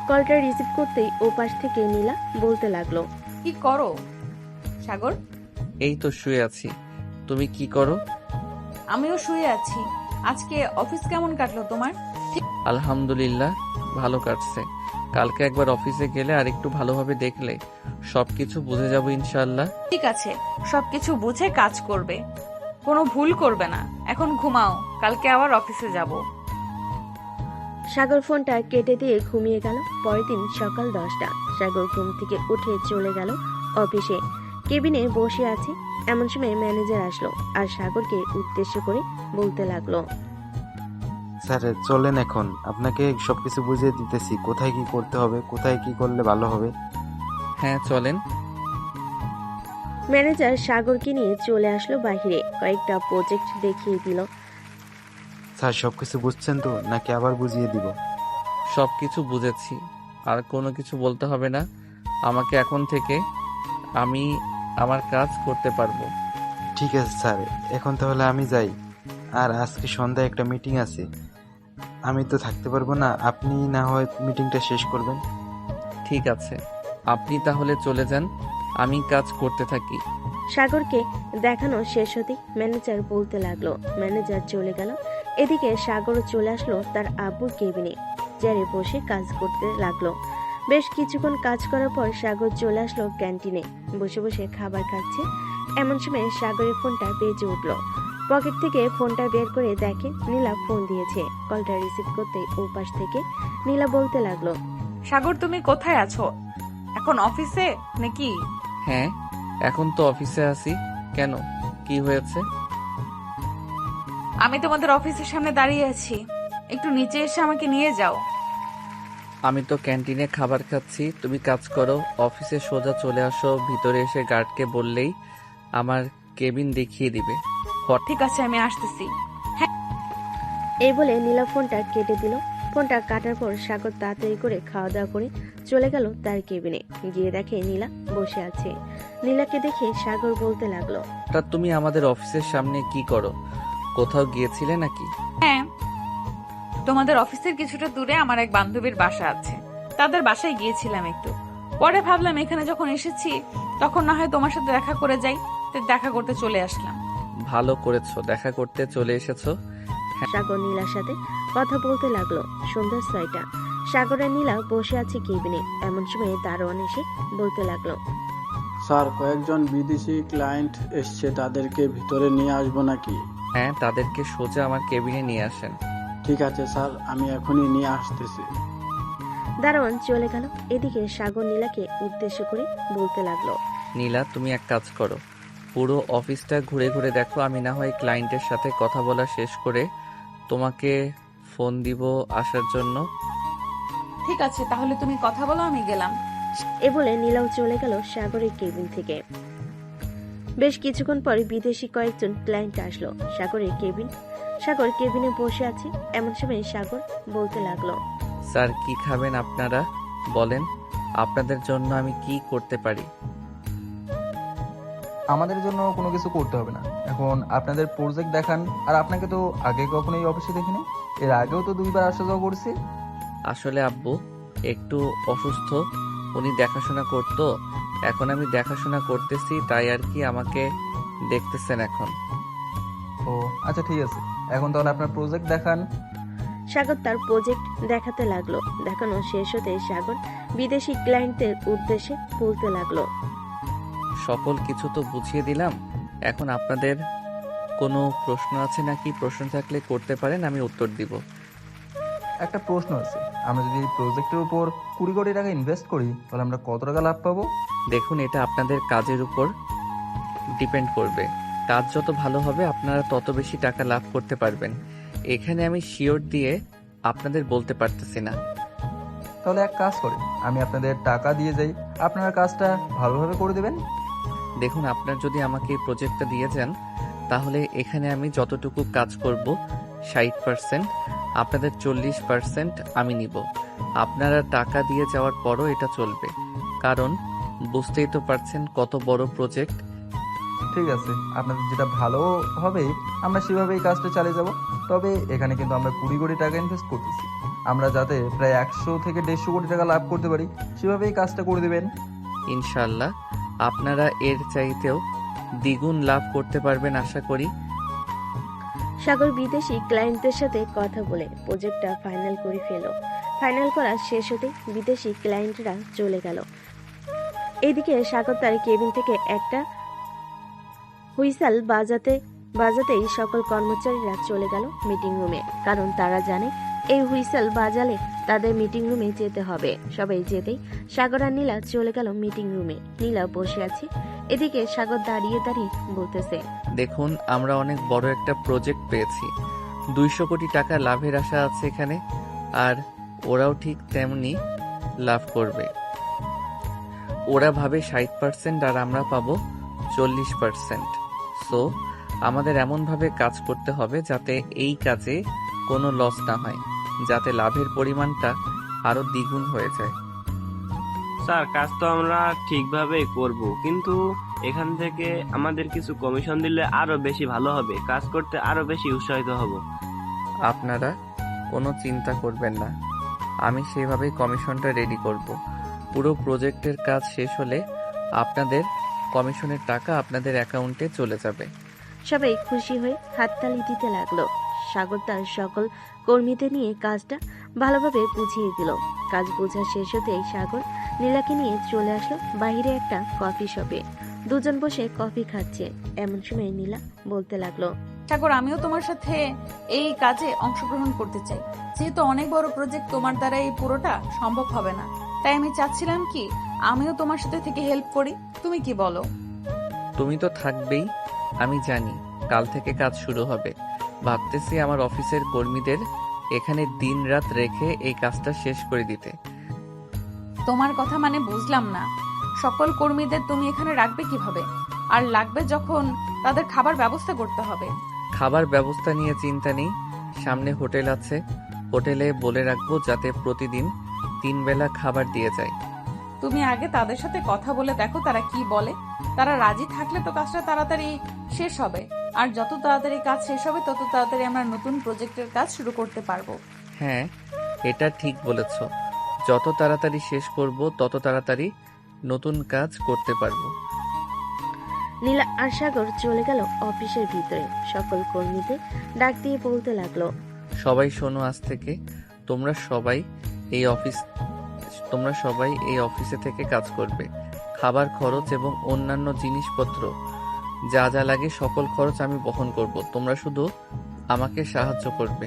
কলটা রিসিভ করতেই ওপাশ থেকে নীলা বলতে লাগলো, কি করো সাগর? এই তো শুয়ে আছি, তুমি কি করো? আমিও শুয়ে আছি। আজকে অফিস কেমন কাটলো তোমার? আলহামদুলিল্লাহ, ভালো কাটছে। কালকে একবার অফিসে গেলে আর একটু ভালোভাবে দেখলে সবকিছু বুঝে যাব ইনশাআল্লাহ। ঠিক আছে, সবকিছু বুঝে কাজ করবে, কোনো ভুল করবে না। এখন ঘুমাও, কালকে আবার অফিসে যাব। সাগর ফোনটা কেটে দিয়ে ঘুমিয়ে গেল। পরের দিন সকাল 10টা। সাগর ঘুম থেকে উঠে চলে গেল অফিসে। কেবিনে বসে আছে। এমন সময় ম্যানেজার আসলো আর সাগরকে উদ্দেশ্য করে বলতে লাগলো, স্যার চলেন, এখন আপনাকে সবকিছু বুঝিয়ে দিতেছি, কোথায় কি করতে হবে, কোথায় কি করলে ভালো হবে। হ্যাঁ চলেন। ম্যানেজার সাগরকে নিয়ে চলে আসলো বাহিরে। কয়েকটা প্রজেক্ট দেখিয়ে দিল। স্যার সবকিছু বুঝছেন তো, নাকি আবার বুঝিয়ে দিব? সবকিছু বুঝেছি, আর কোনো কিছু বলতে হবে না আমাকে। এখন থেকে আমি আমার কাজ করতে পারবো। ঠিক আছে স্যার, এখন তাহলে আমি যাই। আর আজকে সন্ধ্যায় একটা মিটিং আছে, আমি তো থাকতে পারবো না, আপনি না হয় মিটিংটা শেষ করবেন। ঠিক আছে, আপনি তাহলে চলে যান, আমি কাজ করতে থাকি। সাগরকে দেখানো শেষ হতেই ম্যানেজার বলতে লাগলো। ম্যানেজার চলে গেল। এদিকে সাগরও চলে আসলো তার আব্বুর কেবিনে। চেয়ারে বসে কাজ করতে লাগলো। বেশ কিছুক্ষণ কাজ করার পর সাগর চলে আসলো ক্যান্টিনে। বসে বসে খাবার খাচ্ছে। এমন সময় সাগরের ফোনটা বেজে উঠলো। পকেট থেকে ফোনটা বের করে দেখে নীলা ফোন দিয়েছে। কলটা রিসিভ করতে ওপাশ থেকে নীলা বলতে লাগলো, সাগর, তুমি কোথায় আছো? এখন অফিসে নাকি? হ্যাঁ, এখন তো অফিসে আছি। কেন, কি হয়েছে? আমি তোমাদের অফিসের সামনে দাঁড়িয়ে আছি, একটু নিচে এসে আমাকে নিয়ে যাও। আমি তো ক্যান্টিনে খাবার খাচ্ছি, তুমি কাজ করো। অফিসে সোজা চলে আসো, ভিতরে এসে গার্ডকে বললেই আমার কেবিন দেখিয়ে দিবে। ঠিক আছে, আমি আসতেছি। এই বলে নীলা ফোনটা কেটে দিল। ফোনটা কাটার পর সাগর তাড়াতাড়ি করে খাওয়া দাওয়া করে চলে গেল তার কেবিনে। গিয়ে দেখে নীলা বসে আছে। নীলাকে দেখে সাগর বলতে লাগলো, তা তুমি আমাদের অফিসের সামনে কি করো? কোথাও গিয়েছিলে নাকি? হ্যাঁ, তোমাদের অফিসের কিছুটা দূরে আমার এক বান্ধবীর বাসা আছে, তাদের বাসায় গিয়েছিলাম একটু। পরে ভাবলাম এখানে যখন এসেছি তখন না হয় তোমার সাথে দেখা করে যাই, তো দেখা করতে চলে আসলাম। ভালো করেছো, দেখা করতে চলে এসেছো। সাগর নীলার সাথে কথা বলতে লাগলো। সন্ধ্যা 6টা। সাগর আর নীলা বসে আছে কেবিনে। এমন সময় দারোয়ান এসে বলতে লাগলো, স্যার, কয়েকজন বিদেশি ক্লায়েন্ট এসছে, তাদেরকে ভিতরে নিয়ে আসবো নাকি? হ্যাঁ, তাদেরকে সোজা আমার কেবিনে নিয়ে আসেন। ঠিক আছে স্যার, আমি এখনই নিয়ে আসতেছি। দারোয়ান চলে গেল। এদিকে সাগর নীলাকে উদ্দেশ্য করে বলতে লাগলো, নীলা, তুমি এক কাজ করো, পুরো অফিসটা ঘুরে ঘুরে দেখো। আমি না হয় ক্লায়েন্টের সাথে কথা বলা শেষ করে তোমাকে ফোন দিব আসার জন্য। ঠিক আছে, তাহলে তুমি কথা বলো, আমি গেলাম। এ বলে নীলাও চলে গেল সাগরের কেবিন থেকে। বেশ কিছুক্ষণ পরে বিদেশি কয়েকজন ক্লায়েন্ট আসলো সাগর কেবিনে বসে আছে। এমন সময় সাগর বলতে লাগলো, স্যার কি খাবেন আপনারা বলেন, আপনাদের জন্য আমি কি করতে পারি? আমাদের জন্য কোনো কিছু করতে হবে না, এখন আপনাদের প্রজেক্ট দেখান। আর আপনাকে তো আগে কখনো এই অফিসে দেখিনি, এর আগেও তো 2বার আসা যাওয়া করছি। আসলে আব্বু একটু অসুস্থ, উনি দেখাশোনা করতো, এখন আমি দেখাশোনা করতেছি, তাই আর কি আমাকে দেখতেছেন এখন। ও আচ্ছা ঠিক আছে, এখন তাহলে আপনার প্রজেক্ট দেখান। সাগর তার প্রজেক্ট দেখাতে লাগলো। দেখানো শেষ হতে সাগর বিদেশি ক্লায়েন্টদের উদ্দেশ্যে বলতে লাগলো, সকল কিছু তো বুঝিয়ে দিলাম, এখন আপনাদের কোনো প্রশ্ন আছে নাকি? প্রশ্ন থাকলে করতে পারেন, আমি উত্তর দিব। একটা প্রশ্ন আছে, আমরা যদি এই প্রজেক্টের উপর 20 কোটি টাকা ইনভেস্ট করি তাহলে আমরা কত টাকা লাভ পাবো? দেখুন, এটা আপনাদের কাজের উপর ডিপেন্ড করবে। কাজ যত ভালো হবে আপনারা তত বেশি টাকা লাভ করতে পারবেন। এখানে আমি শিওর দিয়ে আপনাদের বলতে পারতেছি না। তাহলে এক কাজ করেন, আমি আপনাদের টাকা দিয়ে যাই, আপনারা কাজটা ভালোভাবে করে দেবেন। দেখুন, আপনার যদি আমাকে এই প্রজেক্টটা দিয়ে যান তাহলে এখানে আমি যতটুকু কাজ করব 60%, আপনাদের 40% আমি নিব। আপনারা টাকা দিয়ে যাওয়ার পরও এটা চলবে, কারণ বুঝতেই তো পারছেন কত বড় প্রজেক্ট। ঠিক আছে, আপনাদের যেটা ভালো হবে আমরা সেভাবেই কাজটা চালিয়ে যাব। তবে এখানে কিন্তু আমরা 20 কোটি টাকা ইনভেস্ট করতেছি, আমরা যাতে প্রায় 100 থেকে 150 কোটি টাকা লাভ করতে পারি সেভাবেই কাজটা করে দেবেন। ইনশাল্লাহ আপনারা এর চাইতেও দ্বিগুণ লাভ করতে পারবেন আশা করি। সাগর বিদেশি ক্লায়েন্টদের সাথে কথা বলে প্রজেক্টটা ফাইনাল করে ফেলো। ফাইনাল করা শেষ হতে বিদেশি ক্লায়েন্টরা চলে গেল। এদিকে সাগর তার কেবিন থেকে একটা হুইসেল বাজাতেই সকল কর্মচারীরা চলে গেল মিটিং রুমে, কারণ তারা জানে এই হুইসেল বাজালে তাদের মিটিং রুমে যেতে হবে। সবাই যেতেই সাগর আর নীলা চলে গেল মিটিং রুমে। নীলা বসে আছে, এদিকে সাগর দাঁড়িয়ে বলতেছে, দেখুন, আমরা অনেক বড় একটা প্রজেক্ট পেয়েছি, 200 কোটি টাকা লাভের আশা আছে এখানে, আর ওরাও ঠিক তেমনি লাভ করবে। ওরা ভাবে 60% আর আমরা পাবো 40%। সো আমাদের এমনভাবে কাজ করতে হবে যাতে এই কাজে কোনো লস না হয়, যাতে লাভের পরিমাণটা আরো দ্বিগুণ হয়ে যায়। স্যার, কাজ তো আমরা ঠিকভাবেই করব, কিন্তু এখান থেকে আমাদের কিছু কমিশন দিলে আরো বেশি ভালো হবে, কাজ করতে আরো বেশি উৎসাহিত হব। আপনারা কোনো চিন্তা করবেন না, আমি সেইভাবেই কমিশনটা রেডি করব। পুরো প্রজেক্টের কাজ শেষ হলে আপনাদের কমিশনের টাকা আপনাদের অ্যাকাউন্টে চলে যাবে। সবাই খুশি হয়ে হাততালি দিতে লাগলো। সাগর তার সকল কর্মীদের নিয়ে কাজটা ভালোভাবে বুঝিয়ে দিল। কাজ বোঝা শেষ হতেই সাগর নীলাকে নিয়ে চলে আসলো বাইরে একটা কফি শপে। দুজন বসে কফি খাচ্ছে। এমন সময় নীলা বলতে লাগলো, সাগর, আমিও তোমার সাথে এই কাজে অংশগ্রহণ করতে চাই। যেহেতু অনেক বড় প্রজেক্ট, তোমার দ্বারা এই পুরোটা সম্ভব হবে না, তাই আমি চাচ্ছিলাম কি আমিও তোমার সাথে থেকে হেল্প করি। তুমি কি বলো? তুমি তো থাকবেই, আমি জানি। কাল থেকে কাজ শুরু হবে। ভাবতেছি আমার অফিসের কর্মীদের এখানে দিন রাত রেখে এই কাজটা শেষ করে দিতে। তোমার কথা মানে বুঝলাম না, সকল কর্মীদের তুমি এখানে রাখবে কিভাবে? আর লাগবে যখন তাদের খাবার ব্যবস্থা করতে হবে। খাবার ব্যবস্থা নিয়ে চিন্তা নেই, সামনে হোটেল আছে, হোটেলে বলে রাখবো যাতে প্রতিদিন 3 বেলা খাবার দিয়ে যায়। তুমি আগে তাদের সাথে কথা বলে দেখো তারা কি বলে। তারা রাজি থাকলে তো কাজটা তাড়াতাড়ি শেষ হবে, আর যত তাড়াতাড়ি কাজ শেষ হবে তত তাড়াতাড়ি আমরা নতুন প্রজেক্টের কাজ শুরু করতে পারবো। হ্যাঁ, এটা ঠিক বলেছ। যত তাড়াতাড়ি শেষ করব তত তাড়াতাড়ি নতুন কাজ করতে পারবো। নীলা আর সাগর চলে গেল অফিসের ভিতরে। সকল কর্মীদের ডাক দিয়ে বলতে লাগলো, সবাই শোনো, আজ থেকে তোমরা সবাই এই অফিসে থেকে কাজ করবে। খাবার খরচ এবং অন্যান্য জিনিসপত্র যা যা লাগে সকল খরচ আমি বহন করব, তোমরা শুধু আমাকে সাহায্য করবে।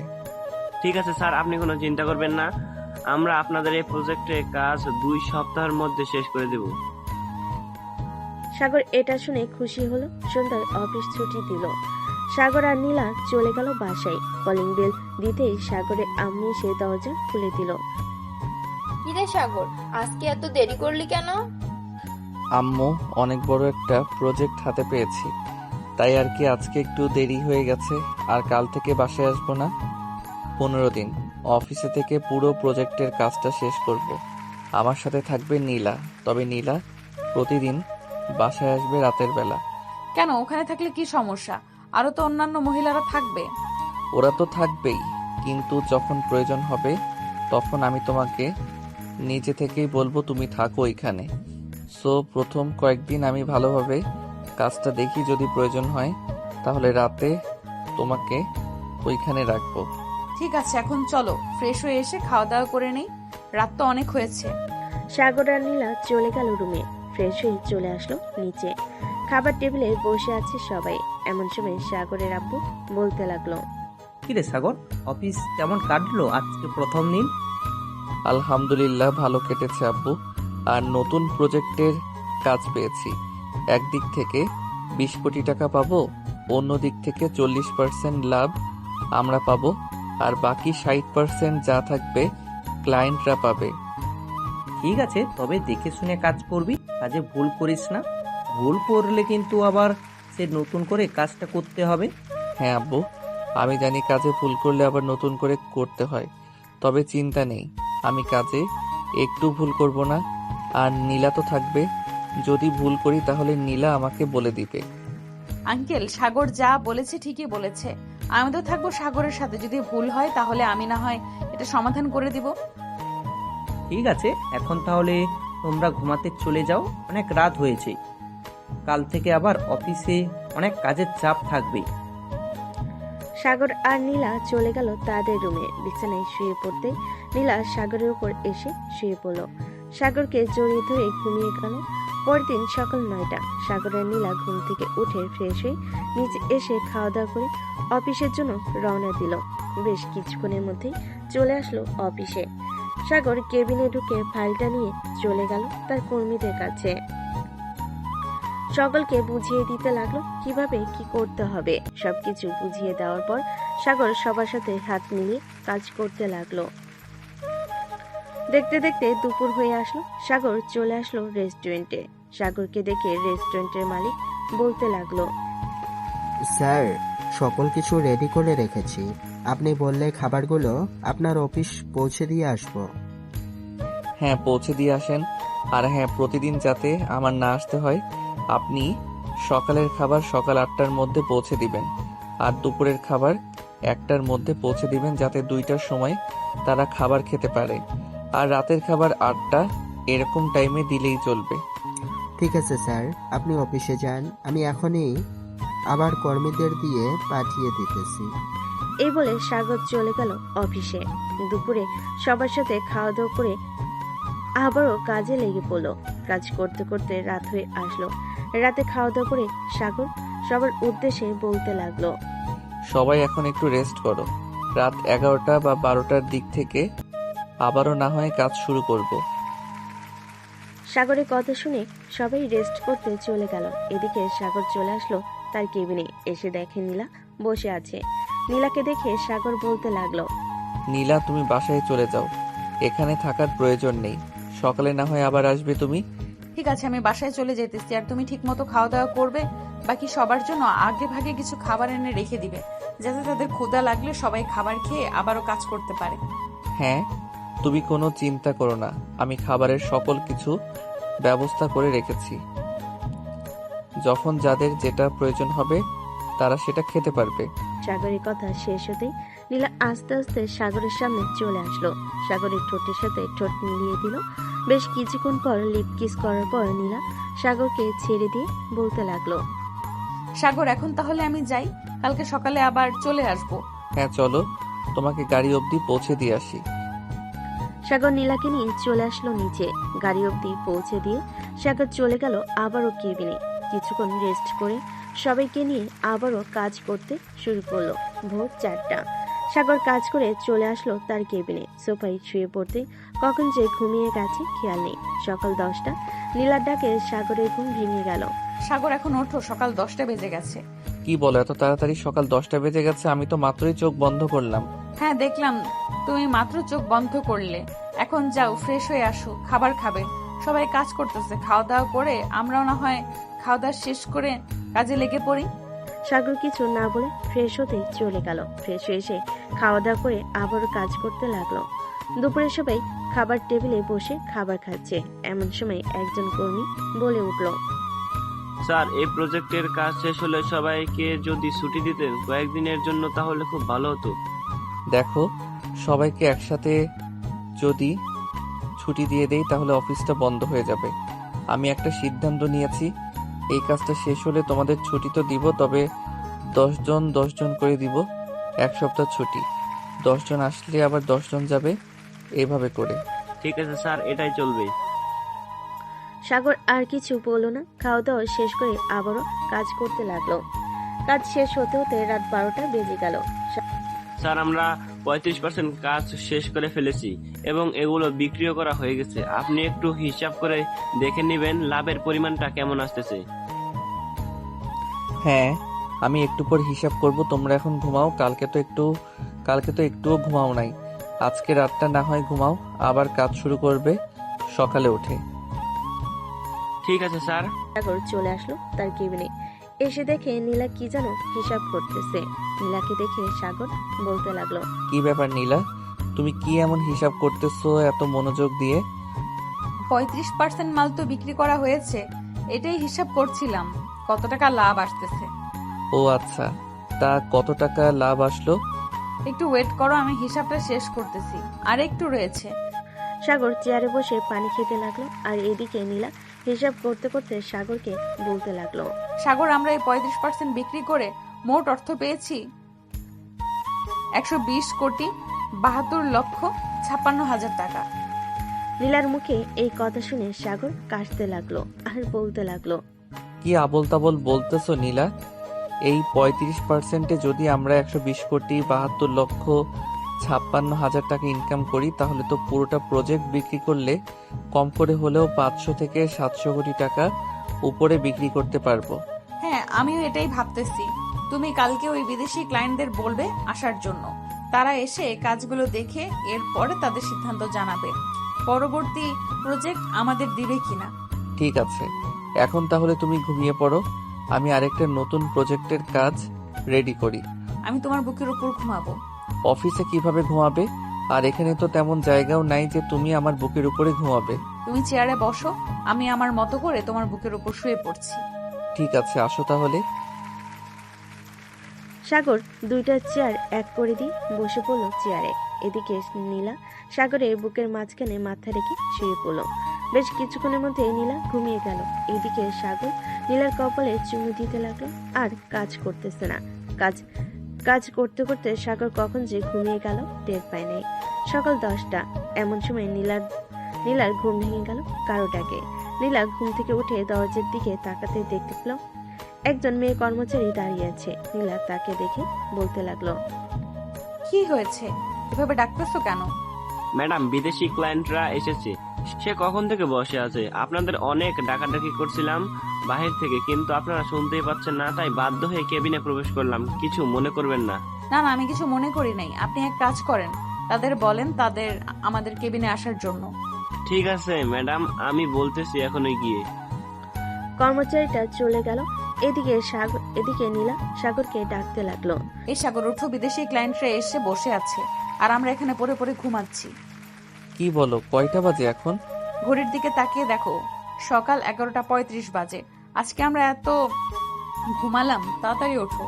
ঠিক আছে স্যার, আপনি কোনো চিন্তা করবেন না, আমরা আপনাদের এই প্রজেক্টের কাজ 2 সপ্তাহের মধ্যে শেষ করে দেব। সাগর এটা শুনে খুশি হলো। সন্ধ্যায় অফিস ছুটি দিল। সাগর আর নীলা চলে গেল বাসায়। কলিং বেল দিতেই সাগরের আম্মু এসে দরজা খুলে দিল। কিরে সাগর, আজকে এত দেরি করলি কেন? আম্মু, অনেক বড় একটা প্রজেক্ট হাতে পেয়েছি, তাই আর কি আজকে একটু দেরি হয়ে গেছে। আর কাল থেকে বাসায় আসবো না, 15 দিন অফিসে থেকে পুরো প্রজেক্টের কাজটা শেষ করব। আমার সাথে থাকবে নীলা, তবে নীলা প্রতিদিন বাসায় আসবে রাতের বেলা। কেন, ওখানে থাকলে কি সমস্যা? আরো তো অন্যান্য মহিলারা থাকবে। ওরা তো থাকবেই, কিন্তু যখন প্রয়োজন হবে তখন আমি তোমাকে নিজে থেকেই বলবো তুমি থাকো এখানে। সো প্রথম কয়েকদিন আমি ভালোভাবে কাজটা দেখি, যদি প্রয়োজন হয় তাহলে রাতে তোমাকে ওইখানে রাখবো। ঠিক আছে, এখন চলো ফ্রেশ হয়ে এসে খাওয়া দাওয়া করে নেই, রাত তো অনেক হয়েছে। সাগর আর নীলা চলে গেল রুমে। ফ্রেশ হয়ে চলে আসলো নিচে। খাবার টেবিলে বসে আছে সবাই। এমন সময় সাগরের আব্বু বলতে লাগলো, কিরে সাগর, অফিস কেমন কাটলো আজকে প্রথম দিন? আলহামদুলিল্লাহ ভালো কেটেছে আব্বু। আর নতুন প্রজেক্টের কাজ পেয়েছি। একদিক থেকে 20 কোটি টাকা পাবো, অন্য দিক থেকে 40% লাভ আমরা পাবো, আর বাকি 60% যা থাকবে ক্লায়েন্টরা পাবে। ঠিক আছে, তবে দেখে শুনে কাজ করবি, কাজে ভুল করিস না। ভুল করলে কিন্তু আবার সে নতুন করে কাজটা করতে হবে। হ্যাঁ আব্বু, আমি জানি কাজে ভুল করলে আবার নতুন করে করতে হয়, তবে চিন্তা নেই, আমি কাজে একটু ভুল করব না। আর নীলা তো থাকবে, যদি ভুল করি তাহলে নীলা আমাকে বলে দিবে। আঙ্কেল, সাগর যা বলেছে ঠিকই বলেছে। আমি তো থাকবো সাগরের সাথে, যদি ভুল হয় তাহলে আমি না হয় এটা সমাধান করে দিব। ঠিক আছে, এখন তাহলে তোমরা ঘুমাতে চলে যাও, অনেক রাত হয়েছে। কাল থেকে আবার অফিসে অনেক কাজের চাপ থাকবে। সাগর আর নীলা চলে গেল তাদের রুমে। বিছানায় শুয়ে পড়তে নীলা সাগরের উপর এসে শুয়ে পড়ল। সাগরকে জড়িয়ে ধরে ঘুমিয়ে গেল। পরদিন সকাল 9টা। সাগর আর নীলা ঘুম থেকে উঠে ফ্রেশ হয়ে নিচে এসে খাওয়া দাওয়া করে অফিসের জন্য রওনা দিল। বেশ কিছুক্ষণের মধ্যেই চলে আসলো অফিসে। সাগর কেবিনে ঢুকে ফাইলটা নিয়ে চলে গেল তার কর্মীদের কাছে। সকলকে বুঝিয়ে দিতে লাগলো কিভাবে কি করতে হবে। সবকিছু বুঝিয়ে দেওয়ার পর সাগর সবার সাথে হাত মিলিয়ে কাজ করতে লাগলো। দেখতে দেখতে দুপুর হয়ে আসলো। সাগর চলে আসলো রেস্টুরেন্টে। সাগরকে দেখে রেস্টুরেন্টের মালিক বলতে লাগলো, স্যার, সকল কিছু রেডি করে রেখেছি। আপনি বললে খাবারগুলো আপনার অফিস পৌঁছে দিয়ে আসবো। হ্যাঁ, পৌঁছে দিয়ে আসেন। আর হ্যাঁ, প্রতিদিন যাতে আমার না আসতে হয়, আপনি সকালের খাবার সকাল 8টার মধ্যে পৌঁছে দিবেন, আর দুপুরের খাবার 1টার মধ্যে পৌঁছে দিবেন, যাতে 2টার সময় তারা খাবার খেতে পারে। আর রাতের খাবার 8টা, এরকম টাইমে দিলেই চলবে। ঠিক আছে স্যার, আপনি অফিসে যান, আমি এখনই আবার কর্মীদের দিয়ে পাঠিয়ে দিতেছি। এই বলে সাগর চলে গেল অফিসে। দুপুরে সবার সাথে খাওয়া দাওয়া করে আবারও কাজে লেগে পড়লো। কাজ করতে করতে রাত হয়ে আসলো। রাতে খাওয়া দাওয়া করে সাগর সবার উদ্দেশ্যে বলতে লাগলো, সবাই এখন একটু রেস্ট করো, রাত 11টা বা 12টার দিক থেকে আবারও না হয় কাজ শুরু করব। সাগরের কথা শুনে সবাই রেস্ট করতে চলে গেল। এদিকে সাগর চলে আসলো তার কেবিনে। এসে দেখে নীলা বসে আছে। নীলাকে দেখে সাগর বলতে লাগলো, নীলা, তুমি বাসায় চলে যাও, এখানে থাকার প্রয়োজন নেই। সকালে না হয় আবার আসবে তুমি। ঠিক আছে, আমি বাসায় চলে যেতেছি। আর তুমি ঠিক মতো খাওয়া দাওয়া করবে। বাকি সবার জন্য আগে ভাগে কিছু খাবার এনে রেখে দিবে, যাতে তাদের ক্ষুধা লাগলে সবাই খাবার খেয়ে আবারও কাজ করতে পারে। হ্যাঁ, তুমি কোনো চিন্তা করো না, আমি খাবারের সকল কিছু ব্যবস্থা করে রেখেছি। যখন যাদের যেটা প্রয়োজন হবে তারা সেটা খেতে পারবে। সাগরের কথা শেষ হতেই নীলা আস্তে আস্তে সাগরের সামনে চলে আসলো। সাগরের ঠোঁটের সাথে ঠোঁট মিলিয়ে দিল। বেশ কিছুক্ষণ পর লিপ কিস করার পর নীলা সাগরকে ছেড়ে দিয়ে বলতে লাগলো, সাগর, এখন তাহলে আমি যাই, কালকে সকালে আবার চলে আসব। হ্যাঁ চলো, তোমাকে গাড়ি অবধি পৌঁছে দিয়ে আসি। সাগর নীলাকে নিয়ে চলে আসলো নিচে। গাড়ি অবধি পৌঁছে দিয়ে সাগর চলে গেল আবারও কেবিনে। কিছুক্ষণ রেস্ট করে সবাইকে নিয়ে আবারও কাজ করতে শুরু করলো। ভোর 4টা। সাগর কাজ করে চলে আসলো তার কেবিনে। সোফায় শুয়ে পড়তে কখন যে ঘুমিয়ে গেছে খেয়াল নেই। সকাল 10টা। নীলার ডাকে সাগরের ঘুম ভেঙে গেল। সাগর এখন ওঠো, সকাল 10টা বেজে গেছে। কি বলো, এত তাড়াতাড়ি সকাল 10টা বেজে গেছে? আমি তো মাত্রই চোখ বন্ধ করলাম। হ্যাঁ দেখলাম, তুমি মাত্র চোখ বন্ধ করলে। এখন যাও, ফ্রেশ হয়ে আসো, খাবার খাবে। সবাই কাজ করতেছে, খাওয়া দাওয়া করে আমরাও না হয় খাওয়া দাওয়া শেষ করে কাজে লেগে পড়ি। সাগর কিছু না বলে ফ্রেশ হতেই চলে গেল। ফ্রেশ হয়ে এসে খাওয়া দাওয়া করে আবারও কাজ করতে লাগলো। দুপুরে সবাই খাবার টেবিলে বসে খাবার খাচ্ছে। এমন সময় একজন কর্মী বলে উঠল, স্যার, এই প্রজেক্টের কাজ শেষ হলে সবাইকে যদি ছুটি দিতেন কয়েকদিনের জন্য তাহলে খুব ভালো হতো। দেখো, সবাইকে একসাথে যদি ছুটি দিয়ে দেই তাহলে অফিসটা বন্ধ হয়ে যাবে। আমি একটা সিদ্ধান্ত নিয়েছি, এই কাজটা শেষ হলে তোমাদের ছুটি তো দিব, তবে 10 জন 10 জন করে দিব। 1 সপ্তাহ ছুটি, 10 জন আসলে আবার 10 জন যাবে, এইভাবে করে। ঠিক আছে স্যার, এটাই চলবে। সাগর আর কিছু বলল না। খাওয়া দাওয়া শেষ করে আবারও কাজ করতে লাগলো। কাজ শেষ হতে হতে রাত 12টা বেজে গেল। স্যার, আমরা 35% কাজ শেষ করে ফেলেছি এবং এগুলো বিক্রিও করা হয়ে গেছে। আপনি একটু হিসাব করে দেখে নেবেন লাভের পরিমাণটা কেমন আসতেছে। হ্যাঁ, আমি একটু পর হিসাব করব। তোমরা এখন ঘুমাও, কালকে তো একটুও ঘুমাও নাই। আজকে রাতটা না হয় ঘুমাও, আবার কাজ শুরু করবে সকালে উঠে। ঠিক আছে স্যার। সাগর চলে আসলো তার কেবিনে। এসে দেখে নীলা কি যেন হিসাব করতেছে। নীলাকে দেখে সাগর বলতে লাগলো, কি ব্যাপার নীলা, তুমি কি এমন হিসাব করতেছো এত মনোযোগ দিয়ে? 35% মাল তো বিক্রি করা হয়েছে, এটাই হিসাব করছিলাম কত টাকা লাভ আসতেছে। ও আচ্ছা, তা কত টাকা লাভ আসলো? একটু ওয়েট করো, আমি হিসাবটা শেষ করতেছি, আর একটু রয়েছে। সাগর চেয়ারে বসে পানি খেতে লাগলো। আর এদিকে নীলা হিসাব করতে করতে সাগরকে বলতে লাগলো, সাগর, আমরা এই 35% বিক্রি করে মোট অর্থ পেয়েছি 120,72,56,000 টাকা। নীলার মুখে এই কথা শুনে সাগর কাশতে লাগলো আর বলতে লাগলো, কি আবোল তাবোল বলতেছো নীলা? এই 35%-এ যদি আমরা 120,72,56,000 টাকা ইনকাম করি তাহলে তো পুরোটা প্রজেক্ট বিক্রি করলে কম করে হলেও 500 থেকে 700 কোটি টাকা উপরে বিক্রি করতে পারবো। হ্যাঁ, আমিও এটাই ভাবতেছি। তুমি কালকে ওই বিদেশি ক্লায়েন্টদের বলবে আসার জন্য। তারা এসে কাজগুলো দেখে এরপরে তাদের সিদ্ধান্ত জানাবে পরবর্তী প্রজেক্ট আমাদের দিবে কিনা। ঠিক আছে, এখন তাহলে তুমি ঘুমিয়ে পড়ো, আমি আরেকটা নতুন প্রজেক্টের কাজ রেডি করি। আমি তোমার বুকের উপর ঘুমাবো। অফিসে কিভাবে ঘুমাবে? আর এখানে তো তেমন জায়গাও নাই যে তুমি আমার বুকের উপরে ঘুমাবে। তুমি চেয়ারে বসো, আমি আমার মতো করে তোমার বুকের উপর শুয়ে পড়ছি। ঠিক আছে, আসো তাহলে। সাগর দুইটা চেয়ার এক করে দিয়ে বসে পড়লো চেয়ারে। এদিকে নীলা সাগরের বুকের মাঝখানে মাথা রেখে শুয়ে পড়লো। বেশ কিছুক্ষণের মধ্যে নীলা ঘুমিয়ে গেল। এদিকে সাগর নীলার কপালে চুমু দিতে লাগলো আর কাজ করতেছে না। কাজ করতে করতে সাগর কখন যে ঘুমিয়ে গেল টের পায় নাই। সকাল 10টা। এমন সময় নীলার ঘুম ভেঙে গেল কারো ডাকে। নীলা ঘুম থেকে উঠে দরজার দিকে তাকাতে দেখতে পেল একজন মেয়ে কর্মচারী দাঁড়িয়ে আছে। নীলা তাকে দেখে বলতে লাগলো, কি হয়েছে, এভাবে ডাকতেছো কেন? ম্যাডাম, বিদেশি ক্লায়েন্টরা এসেছে। সে কখন থেকে বসে আছে। আপনাদের অনেক ডাকাডাকি করছিলাম বাহির থেকে, কিন্তু আপনারা শুনতেই পাচ্ছেন না, তাই বাধ্য হয়ে কেবিনে প্রবেশ করলাম। কিছু মনে করবেন না। না না, আমি কিছু মনে করি নাই। আপনি এক কাজ করেন, তাদের বলেন আমাদের কেবিনে আসার জন্য। ঠিক আছে ম্যাডাম, আমি বলতেছি এখনই গিয়ে। কর্মচারীটা চলে গেল। এদিকে নীলা সাগরকে ডাকতে লাগলো, এই সাগর, উঠো, বিদেশি ক্লায়েন্টরা এসে বসে আছে আর আমরা এখানে পড়ে পড়ে ঘুমাচ্ছি। কি বলো, কয়টা বাজে এখন? ঘড়ির দিকে তাকিয়ে দেখো, সকাল 11:35 বাজে। আজকে আমরা এত ঘুমালাম, তাড়াতাড়ি ওঠো।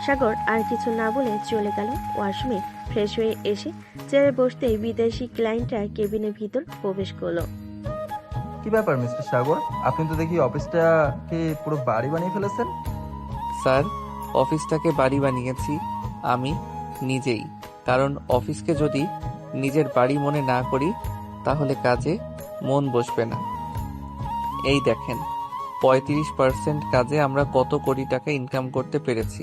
সাগর আর কিছু না বলে চলে গেল ওয়াশরুমে। ফ্রেশ হয়ে এসে চেয়ারে বসতেই বিদেশি ক্লায়েন্টরা কেবিনের ভিতর প্রবেশ করলো। কি ব্যাপার মিস্টার সাগর, আপনি তো দেখি অফিসটাকে পুরো বাড়ি বানিয়ে ফেলেছেন। স্যার, অফিসটাকে বাড়ি বানিয়েছি আমি নিজেই, কারণ অফিসকে যদি নিজের বাড়ি মনে না করি তাহলে কাজে মন বসবে না। এই দেখেন, 35% কাজে আমরা কত কোটি টাকা ইনকাম করতে পেরেছি।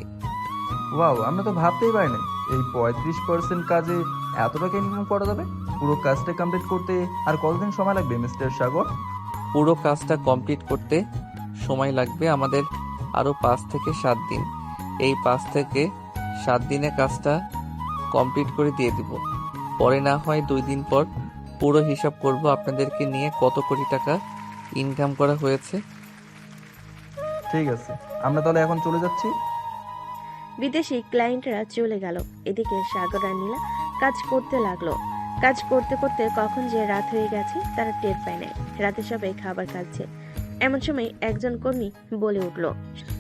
ওয়াও, আমরা তো ভাবতেই পারিনি এই 35% কাজে এত টাকা ইনকাম করা যাবে। পুরো কাজটা কমপ্লিট করতে আর কতদিন সময় লাগবে মিস্টার সাগর? পুরো কাজটা কমপ্লিট করতে সময় লাগবে আমাদের আরও 5 থেকে 7 দিন। এই 5 থেকে 7 দিনে কাজটা কমপ্লিট করে দিয়ে দিব। পরে না হয় 2 দিন পর পুরো হিসাব করব আপনাদেরকে নিয়ে কত কোটি টাকা ইনকাম করা হয়েছে। ঠিক আছে, আমরা তাহলে এখন চলে যাচ্ছি। বিদেশি ক্লায়েন্টরা চলে গেল। এদিকে সাগর আর নীলা কাজ করতে লাগলো। কাজ করতে করতে কখন যে রাত হয়ে গেছে তারা টের পায় নাই। রাতে সবাই খাবার খাচ্ছে। এমন সময় একজন কর্মী বলে উঠল,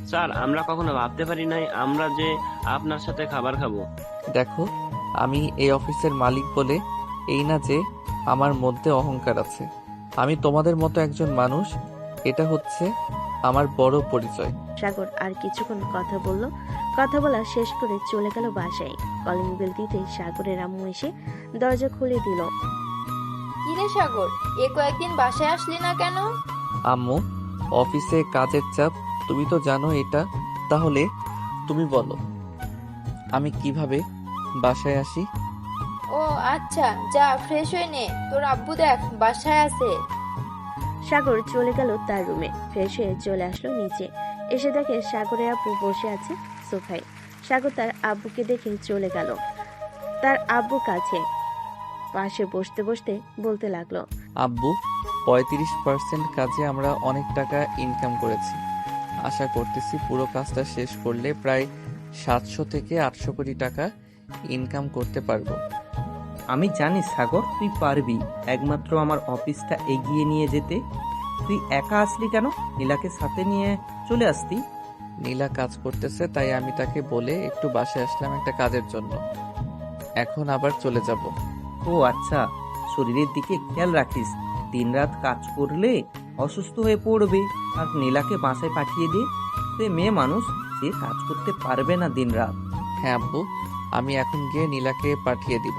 স্যার, আমরা কখনো ভাবতে পারি নাই আমরা যে আপনার সাথে খাবার খাবো। দেখো, আমি এই অফিসের মালিক বলে এই না যে আমার মধ্যে অহংকার আছে। আমি তোমাদের মতো একজন মানুষ, এটা হচ্ছে আমার বড় পরিচয়। সাগর আর কিছুক্ষণ কথা বলল। কথা বলা শেষ করে চলে গেল বাসায়। কলিং বেল দিতে সাগরের আম্মু এসে দরজা খুলে দিল। কিরে সাগর, কয়েকদিন বাসায় আসলি না কেন? আম্মু, অফিসে কাজের চাপ, তুমি তো জানো এটা। তাহলে তুমি বলো আমি কিভাবে বাসায় আসি? ও আচ্ছা, যা ফ্রেশ হয়ে নে, তোর আব্বু দেখ বাসায় আছে। সাগর চলে গেল তার রুমে। ফ্রেশ হয়ে চলে আসলো নিচে। এসে দেখে সাগরের আব্বু বসে আছে সোফায়। সাগর তার আব্বুকে দেখে চলে গেল তার আব্বু কাছে। পাশে বসতে বসতে বলতে লাগলো, আব্বু, 35% কাজে আমরা অনেক টাকা ইনকাম করেছি। আশা করতেছি পুরো কাজটা শেষ করলে প্রায় 700 থেকে 800 কোটি টাকা ইনকাম করতে পারবো। আমি জানি সাগর, তুই পারবি। একমাত্র আমার অফিসটা এগিয়ে নিয়ে যেতে তুই একা আসলি কেন? নীলাকে সাথে নিয়ে চলে আসতি। নীলা কাজ করতেছে, তাই আমি তাকে বলে একটু বাসায় আসলাম একটা কাজের জন্য। এখন আবার চলে যাব। ও আচ্ছা, শরীরের দিকে খেয়াল রাখিস। দিনরাত কাজ করলে অসুস্থ হয়ে পড়বে। আর নীলাকে বাসায় পাঠিয়ে দে। সে মেয়ে মানুষ, সে কাজ করতে পারবে না দিনরাত। হ্যাঁ আব্বু, আমি এখন গিয়ে নীলাকে পাঠিয়ে দিব।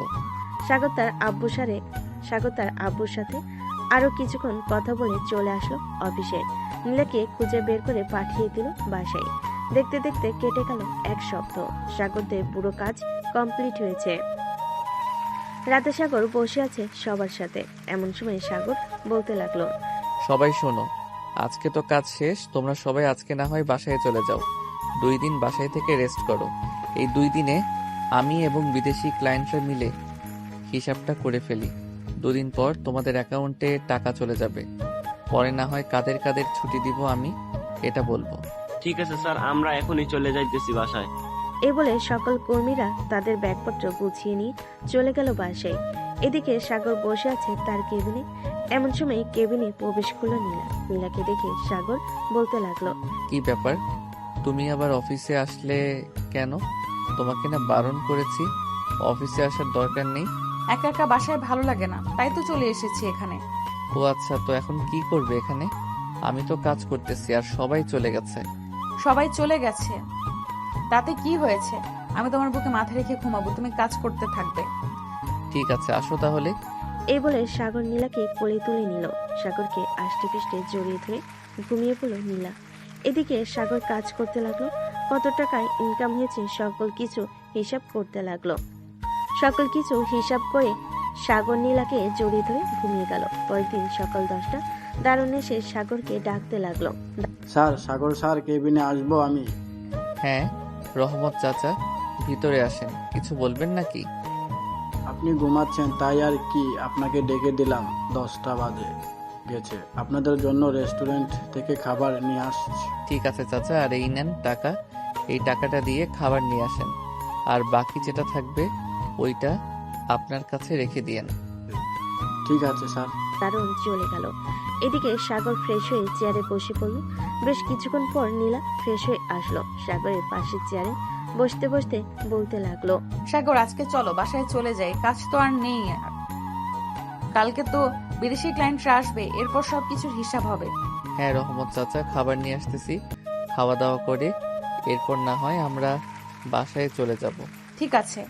সাগর তার আব্বুর সাথে আরো কিছুক্ষণ কথা বলে চলে আসলো অফিসে। নীলাকে খুঁজে বের করে পাঠিয়ে দিল বাসায়। দেখতে দেখতে কেটে গেল 1 সপ্তাহ। সাগরদের পুরো কাজ কমপ্লিট হয়েছে। রাতে সাগর বসে আছে সবার সাথে। এমন সময় সাগর বলতে লাগলো, সবাই শোনো, আজকে তো কাজ শেষ। তোমরা সবাই আজকে না হয় বাসায় চলে যাও। 2 দিন বাসায় থেকে রেস্ট করো। এই 2 দিনে আমি এবং বিদেশি ক্লায়েন্টরা মিলে হিসাবটা করে ফেলি। 2 দিন পর তোমাদের অ্যাকাউন্টে টাকা চলে যাবে। পরে না হয় কাদের কাদের ছুটি দিব আমি এটা বলবো। ঠিক আছে স্যার, আমরা এখনই চলে যাইতেছি বাসায়। এই বলে সকল কর্মীরা তাদের ব্যাগপত্র গুছিয়ে নিয়ে চলে গেল বাসায়। এদিকে সাগর বসে আছে তার কেবিনে। এমন সময় কেবিনে প্রবেশ করলো নীলা। নীলাকে দেখে সাগর বলতে লাগলো, কি ব্যাপার, তুমি আবার অফিসে আসলে কেন? তোমাকে না বারণ করেছি অফিসে আসার দরকার নেই। একা একা বাসায় ভালো লাগে না, তাই তো চলে এসেছি এখানে। ও আচ্ছা, তো এখন কি করবে এখানে? আমি তো কাজ করতেছি আর সবাই চলে গেছে। সবাই চলে গেছে তাতে কি হয়েছে? আমি তোমার বুকে মাথা রেখে ঘুমাবো, তুমি কাজ করতে থাকবে। ঠিক আছে, আসো তাহলে। এই বলে সাগর নীলাকে কোলে তুলে নিল। সাগরকে আষ্টে পৃষ্ঠে জড়িয়ে ধরে ঘুমিয়ে পড়ল নীলা। এদিকে সাগর কাজ করতে লাগলো। কত টাকায় ইনকাম হয়েছে সকল কিছু হিসাব করতে লাগলো। সকল কিছু হিসাব করে সাগর নীলাকে জড়িয়ে ধরে ঘুমিয়ে গেল। পরের দিন সকাল 10টা দারুণ এসে সাগরকে ডাকতে লাগলো, স্যার, সাগর স্যার, কেবিনে আসবো আমি। হ্যাঁ রহমত চাচা, ভিতরে আসেন। কিছু বলবেন নাকি? আপনি ঘুমাচ্ছেন তাই আর কি, আপনাকে ডেকে দিলাম। 10টা বাজে গেছে, আপনাদের জন্য রেস্টুরেন্ট থেকে খাবার নিয়ে আসছি। ঠিক আছে চাচা, আর এই নেন টাকা। এই টাকাটা দিয়ে খাবার নিয়ে আসেন, আর বাকি যেটা থাকবে ওইটা আপনার কাছে রেখে দিয়েন। ঠিক আছে স্যার। দারুণ চলে গেল। এদিকে সাগর ফ্রেশ হয়ে চেয়ারে বসে পড়ল। বেশ কিছুক্ষণ পর নীলা ফ্রেশ হয়ে আসলো। সাগরের পাশের চেয়ারে বসতে বসতে বলতে লাগলো, সাগর, আজকে চলো বাসায় চলে যাই, কাজ তো আর নেই। কালকে তো বিদেশি ক্লায়েন্টরা আসবে, এরপর সবকিছুর হিসাব হবে। হ্যাঁ রহমত চাচা, খাবার নিয়ে আসতেছি। খাওয়া দাওয়া করে এরপর না হয় আমরা বাসায় চলে যাব। ঠিক আছে।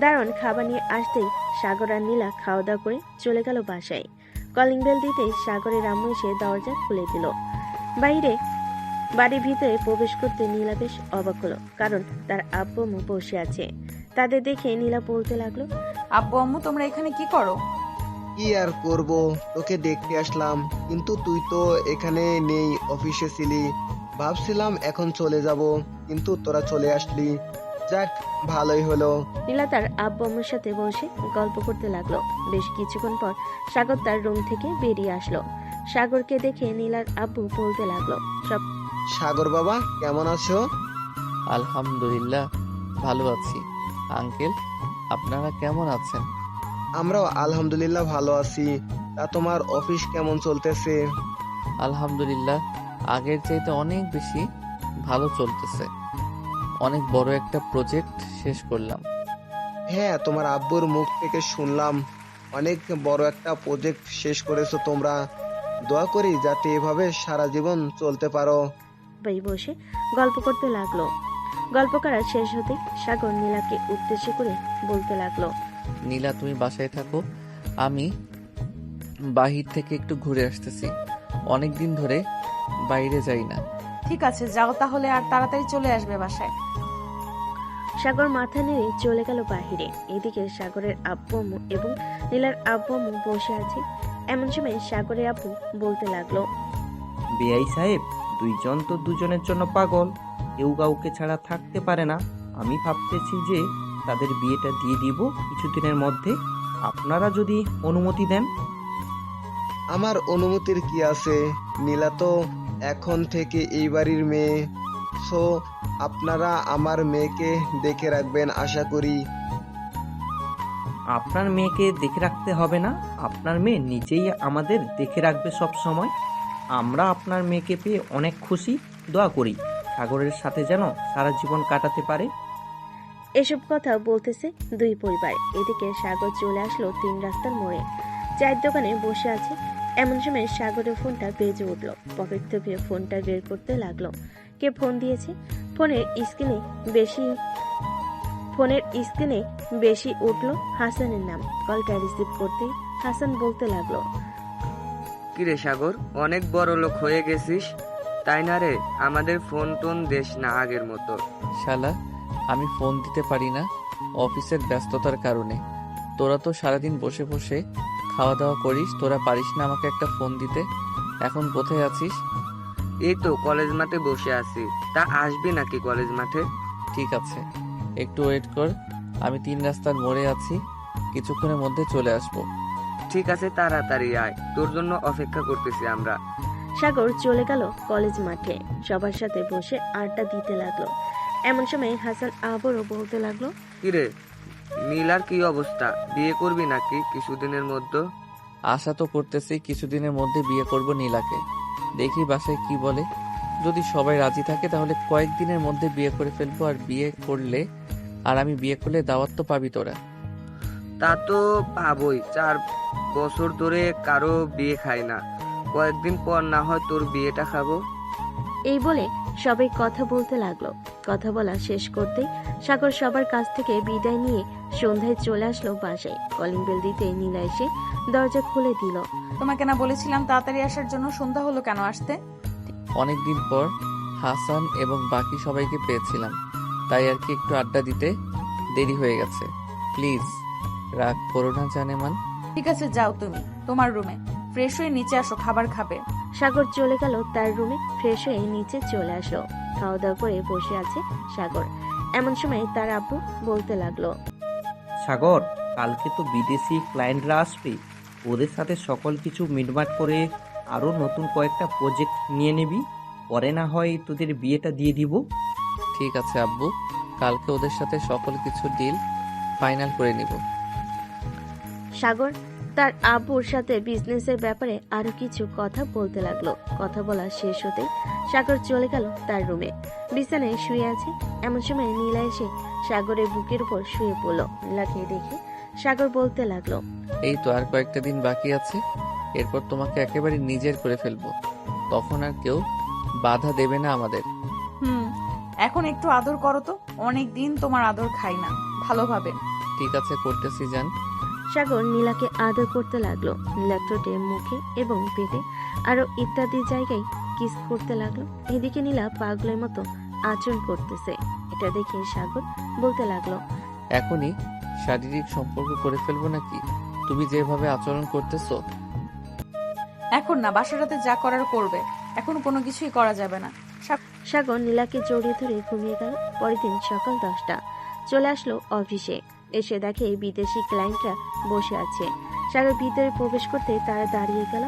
দারুণ খাবার নিয়ে আসতেই সাগর আর নীলা খাওয়া দাওয়া করে চলে গেল বাসায়। কলিং বেল দিতেই সাগরের আম্মু এসে দরজা খুলে দিল। বাড়ির ভিতরে প্রবেশ করতে নীলা বেশ অবাক হলো, কারণ তার আব্বু আম্মু বসে আছে। তাদের দেখে নীলা বলতে লাগলো, আব্বু আম্মু, তোমরা এখানে কি করো? কি আর করব, তোকে দেখতে আসলাম, কিন্তু তুই তো এখানে নেই, অফিসে ছিলি। ভাবছিলাম এখন চলে যাব, কিন্তু তোরা চলে আসলি। যাক, ভালোই হলো। নীলা তার আব্বু আম্মুর সাথে বসে গল্প করতে লাগলো। বেশ কিছুক্ষণ পর সাগর তার রুম থেকে বেরিয়ে আসলো। সাগরকে দেখে নীলার আব্বু বলতে লাগলো, সব সাগর বাবা, কেমন আছো? আলহামদুলিল্লাহ ভালো আছি। আঙ্কেল, আপনারা কেমন আছেন? আমরাও আলহামদুলিল্লাহ ভালো আছি। তা তোমার অফিস কেমন চলতেছে? আলহামদুলিল্লাহ আগের চাইতে অনেক বেশি ভালো চলতেছে। অনেক বড় একটা প্রজেক্ট শেষ করলাম। হ্যাঁ, তোমার আব্বুর মুখ থেকে শুনলাম অনেক বড় একটা প্রজেক্ট শেষ করেছো তোমরা। দোয়া করি যাতে এভাবে সারা জীবন চলতে পারো। ভাই বসে গল্প করতে লাগলো। গল্প করা শেষ হতে সাগর নীলাকে উদ্দেশ্য করে বলতে লাগলো, নীলা, তুমি বাসায় থাকো, আমি বাহির থেকে একটু ঘুরে আসতেছি। অনেক দিন ধরে বাইরে যাই না। ঠিক আছে, যাও তাহলে, আর তাড়াতাড়ি চলে আসবে বাসায়। সাগর মাথা নেড়ে চলে গেল বাহিরে। এদিকে সাগরের আব্বু আম্মু এবং নীলার আব্বু আম্মু বসে আছে। এমন সময় সাগরের আব্বু বলতে লাগলো, বেআই সাহেব, দুইজন তো দুজনের জন্য পাগল, কেউ কাউকে ছাড়া থাকতে পারে না। আমি ভাবতেছি যে তাদের বিয়েটা দিয়ে দিব কিছুদিনের মধ্যে, আপনারা যদি অনুমতি দেন। আমার অনুমতির কি আছে? নীলা তো এখন থেকে এই বাড়ির মেয়ে। সো আপনারা আমার মেয়েকে দেখে রাখবেন আশা করি। আপনার মেয়েকে দেখে রাখতে হবে না, আপনার মেয়ে নিজেই আমাদের দেখে রাখবে সব সময়। আমরা আপনার মেয়েকে পেয়ে অনেক খুশি। দোয়া করি সাগরের সাথে যেন সারা জীবন কাটাতে পারে। এসব কথা বলতেছে দুই পরিবার। এদিকে সাগর চলে আসলো 3 রাস্তার মোড়ে। চায়ের দোকানে বসে আছে। এমন সময় সাগরের ফোনটা বেজে উঠলো। পকেট থেকে ফোনটা বের করতে লাগলো। কে ফোন দিয়েছে? ফোনের স্ক্রিনে বেশি উঠলো হাসানের নাম। কলটা রিসিভ করতে হাসান বলতে লাগলো, কিরে সাগর, অনেক বড় লোক হয়ে গেছিস তাই না রে? আমাদের ফোন টোন দেশ না আগের মতো। শালা, আমি ফোন দিতে পারি না অফিসের ব্যস্ততার কারণে। তোরা তো সারাদিন বসে বসে খাওয়া দাওয়া করিস, তোরা পারিস না আমাকে একটা ফোন দিতে? এখন কোথায় আছিস? এই তো কলেজ মাঠে বসে আছি। তা আসবি নাকি কলেজ মাঠে? ঠিক আছে, একটু ওয়েট কর, আমি 3 রাস্তার মোড়ে আছি, কিছুক্ষণের মধ্যে চলে আসব। ঠিক আছে, তাড়াতাড়ি আয়, তোর জন্য অপেক্ষা করতেছি আমরা। সাগর চলে গেল কলেজ মাঠে। সবার সাথে বসে আড্ডা দিতে লাগলো। এমন সময় হাসান আবারও বলতে লাগলো, কিরে নীলার কি অবস্থা? বিয়ে করবি নাকি কিছুদিনের মধ্যে? আশা তো করতেছি কিছুদিনের মধ্যে বিয়ে করব নীলাকে। দেখি বাসায় কি বলে। যদি সবাই রাজি থাকে তাহলে কয়েকদিনের মধ্যে বিয়ে করে ফেলবো। আর আমি বিয়ে করলে দাওয়াত তো পাবি তোরা। তা তো পাবই, 4 বছর ধরে কারো বিয়ে খাই না, কয়েকদিন পর না হয় তোর বিয়েটা খাবো। এই বলে সবাই কথা বলতে লাগলো। কথা বলা শেষ করতেই সাগর সবার কাছ থেকে বিদায় নিয়ে সন্ধ্যায় চলে আসলো বাসায়। কলিং বেল দিতে নীলা এসে দরজা খুলে দিল। তোমাকে না বলেছিলাম তাড়াতাড়ি আসার জন্য? সন্ধ্যা হলো কেন আসতে? অনেকদিন পর হাসান এবং বাকি সবাইকে পেয়েছিলাম, তাই আর কি একটু আড্ডা দিতে দেরি হয়ে গেছে। প্লিজ রাগ করো না জানেমান। ঠিক আছে, যাও তুমি তোমার রুমে, ফ্রেশ হয়ে নিচে আসো, খাবার খাবে। সাগর চলে গেল তার রুমে। ফ্রেশ হয়ে নিচে চলে আসলো। খাওয়া দাওয়া করে বসে আছে সাগর। এমন সময় তার আব্বু বলতে লাগলো, সাগর, কালকে তো বিদেশি ক্লায়েন্টরা আসবে, ওদের সাথে সকল কিছু মিটমাট করে আরও নতুন কয়েকটা প্রজেক্ট নিয়ে নিবি, পরে না হয় তোদের বিয়েটা দিয়ে দিব। ঠিক আছে আব্বু, কালকে ওদের সাথে সকল কিছু ডিল ফাইনাল করে নিব। সাগর তার আব্বুর সাথে বিজনেসের ব্যাপারে আরো কিছু কথা বলতে লাগলো। কথা বলা শেষ হতে সাগর চলে গেল তার রুমে। বিছানায় শুয়ে আছে। এমন সময় নীলা এসে সাগরের বুকের উপর শুয়ে পড়লো। নীলাকে দেখে সাগর বলতে লাগলো, এই তো আর কয়েকটা দিন বাকি আছে, এরপর তোমাকে একেবারে নিজের করে ফেলবো। তখন আর কেউ বাধা দেবে না আমাদের। এখন একটু আদর করো তো, অনেক দিন তোমার আদর খাই না ভালোভাবে। ঠিক আছে, করতেছি জান। সাগর নীলাকে আদর করতে লাগলো। নীলা ঠোঁটে, মুখে এবং পেটে আরো ইত্যাদি জায়গায় কিস করতে লাগলো। এদিকে নীলা পাগলের মতো আচরণ করতেছে। এটা দেখে সাগর বলতে লাগলো, এখনই শারীরিক সম্পর্ক করে ফেলবো নাকি? তুই তুমি যেভাবে আচরণ করতেছো। এখন না, বাসরাতে যা করার করবে, এখন কোনো কিছুই করা যাবে না। সাগর নীলাকে জড়িয়ে ধরে ঘুমিয়ে গেল। পরের দিন সকাল 10টা চলে আসলো অফিসে। এসে দেখে বিদেশি ক্লায়েন্টরা বসে আছে। সাগর ভিতরে প্রবেশ করতে তারা দাঁড়িয়ে গেল।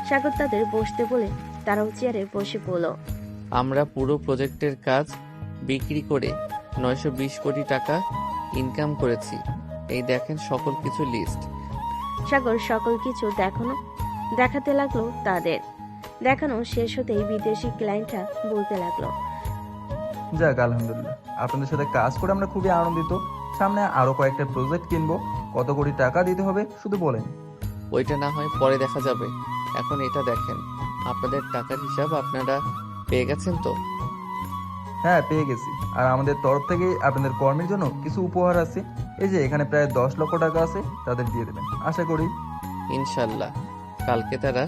সাগর তাদের বসতে বলে তারাও চেয়ারে বসে পড়ল। আমরা পুরো প্রজেক্টের কাজ বিক্রি করে 920 কোটি টাকা ইনকাম করেছি। এই দেখেন সকল কিছু লিস্ট। সাগর সকল কিছু দেখাতে লাগলো তাদের। দেখানো শেষ হতেই বিদেশি ক্লায়েন্টরা বলতে লাগলো, যাক আলহামদুলিল্লাহ, আপনাদের সাথে কাজ করে আমরা খুবই আনন্দিত। সামনে আরো কয়েকটা প্রজেক্ট কিনবো। কত কোটি টাকা দিতে হবে শুধু বলেন। ওইটা না হয় পরে দেখা যাবে, এখন এটা দেখেন। আপনাদের টাকার হিসাব আপনারা পেয়ে গেছেন তো? হ্যাঁ, পেয়ে গেছি। আর আমাদের তরফ থেকে আপনাদের কর্মীর জন্য কিছু উপহার আছে। এই যে এখানে প্রায় 10 লক্ষ টাকা আছে, তাদের দিয়ে দেবেন আশা করি। ইনশাল্লাহ কালকে তারা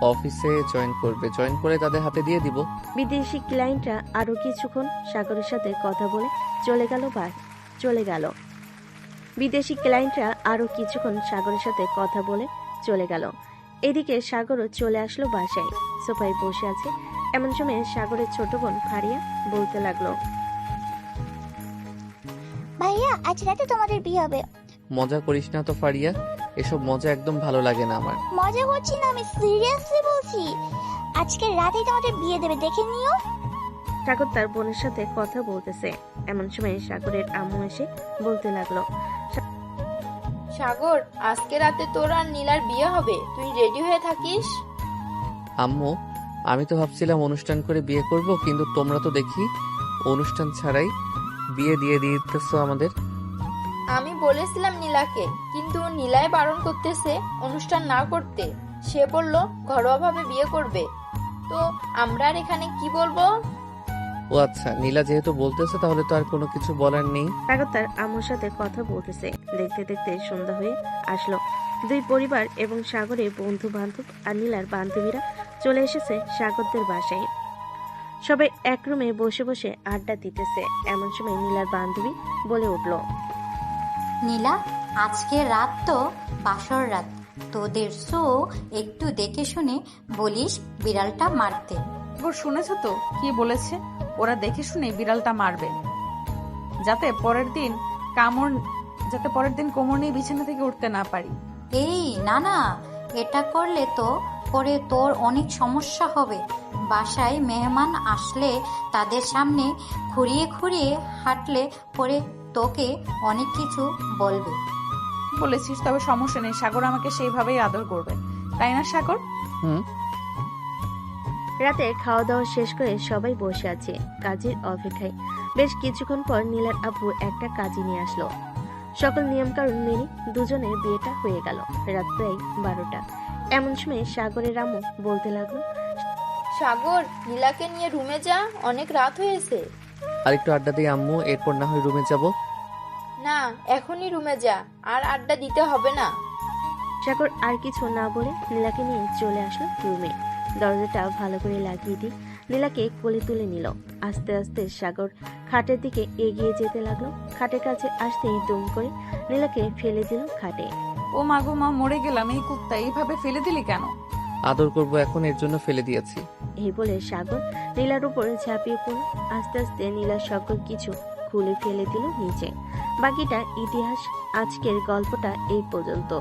অফিসে জয়েন করবে, জয়েন করে তাদের হাতে দিয়ে দিব। বিদেশি ক্লায়েন্টরা আরো কিছুক্ষণ সাগরের সাথে কথা বলে চলে গেল। বিদেশি ক্লায়েন্টরা আরো কিছুক্ষণ সাগরের সাথে কথা বলে চলে গেল। এদিকে সাগরও চলে আসলো বাসায়। সোফায় বসে আছে। এমন সময় সাগরের ছোট বোন ফারিয়া বলতে লাগলো, ভাইয়া আজ রাতে তোমাদের বিয়ে হবে। মজা করিস না তো ফারিয়া, এসব মজা একদম ভালো লাগে না আমার। মজা করছি না, আমি সিরিয়াসলি বলছি। আজকে রাতেই তোমাদের বিয়ে দেবে, দেখে নিও। সাগর তার বোনের সাথে কথা বলতেছে। এমন সময় সাগরের আম্মু এসে বলতে লাগলো, সাগর, আজকে রাতে তোর আর নীলার বিয়ে হবে, তুই রেডি হয়ে থাকিস। আম্মু, আমি তো ভাবছিলাম অনুষ্ঠান করে বিয়ে করব, কিন্তু তোমরা তো দেখি অনুষ্ঠান ছাড়াই বিয়ে দিয়ে দিতেছো আমাদের। আমি বলেছিলাম নীলাকে, কিন্তু নীলাই বারণ করতেছে অনুষ্ঠান না করতে। সে বলল ঘরোয়াভাবে বিয়ে করবে। তো আমরা আর এখানে কি বলবো? ও আচ্ছা, নীলা যেহেতু বলতেছে তাহলে তো আর কোনো কিছু বলার নেই। সাগর তার আম্মুর সাথে কথা বলতেছে। দেখতে দেখতে সন্ধ্যা হয়ে আসলো। দুই পরিবার এবং সাগরের বন্ধু বান্ধব আর নীলার বান্ধবীরা চলে এসেছে সাগরদের বাসায়। সবাই এক রুমে বসে বসে আড্ডা দিতেছে। এমন সময় নীলার বান্ধবী বলে উঠল, নীলা, আজকে রাত তো বাসর রাত, তোদের শো একটু দেখে শুনে বলিস বিড়ালটা মারতে। শুনেছো তো কি বলেছে? ওরা দেখে শুনে বিড়ালটা মারবে, যাতে পরের দিন কোমর নিয়ে বিছানা থেকে উঠতে না পারি। এই না না, এটা করলে তো পরে তোর অনেক সমস্যা হবে। বাসায় মেহমান আসলে তাদের সামনে খুঁড়িয়ে খুঁড়িয়ে হাঁটলে পরে তোকে অনেক কিছু বলবে। বলেছিস, তবে সমস্যা নেই, সাগর আমাকে সেইভাবেই আদর করবে, তাই না সাগর? রাতে খাওয়া দাওয়া শেষ করে সবাই বসে আছে কাজের অপেক্ষায়। বেশ কিছুক্ষণ পর নীলার আব্বু একটা কাজে নিয়ে আসলো। সকল নিয়মকানুন মেনে দুজনের বিয়েটা হয়ে গেল। রাত প্রায় 12টা। এমন সময় সাগরের আম্মু বলতে লাগলো, সাগর, নীলাকে নিয়ে রুমে যা, অনেক রাত হয়েছে। আর একটু আড্ডা দিই আম্মু, এরপর না হয় রুমে যাব। না, এখনই রুমে যা, আর আড্ডা দিতে হবে না। সাগর আর কিছু না বলে নীলাকে নিয়ে চলে আসলো রুমে। দরজাটা ভালো করে লাগিয়ে দিয়ে নীলাকে কোলে তুলে নিল। আস্তে আস্তে সাগর খাটের দিকে এগিয়ে যেতে লাগলো। খাটের কাছে আসতেই দুম করে নীলাকে ফেলে দিল খাটে। ও মা গো মা, মরে গেলাম, এই কুত্তা এইভাবে ফেলে দিলি কেন? আদর করব এখন, এর জন্য ফেলে দিয়েছি। এই বলে সাগর নীলার উপরে ঝাঁপিয়ে পড়ল। আস্তে আস্তে নীলার সকল কিছু খুলে ফেলে দিল নিচে। বাকিটা ইতিহাস। আজকের গল্পটা এই পর্যন্ত।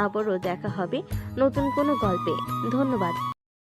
আবারও দেখা হবে নতুন কোনো গল্পে। ধন্যবাদ।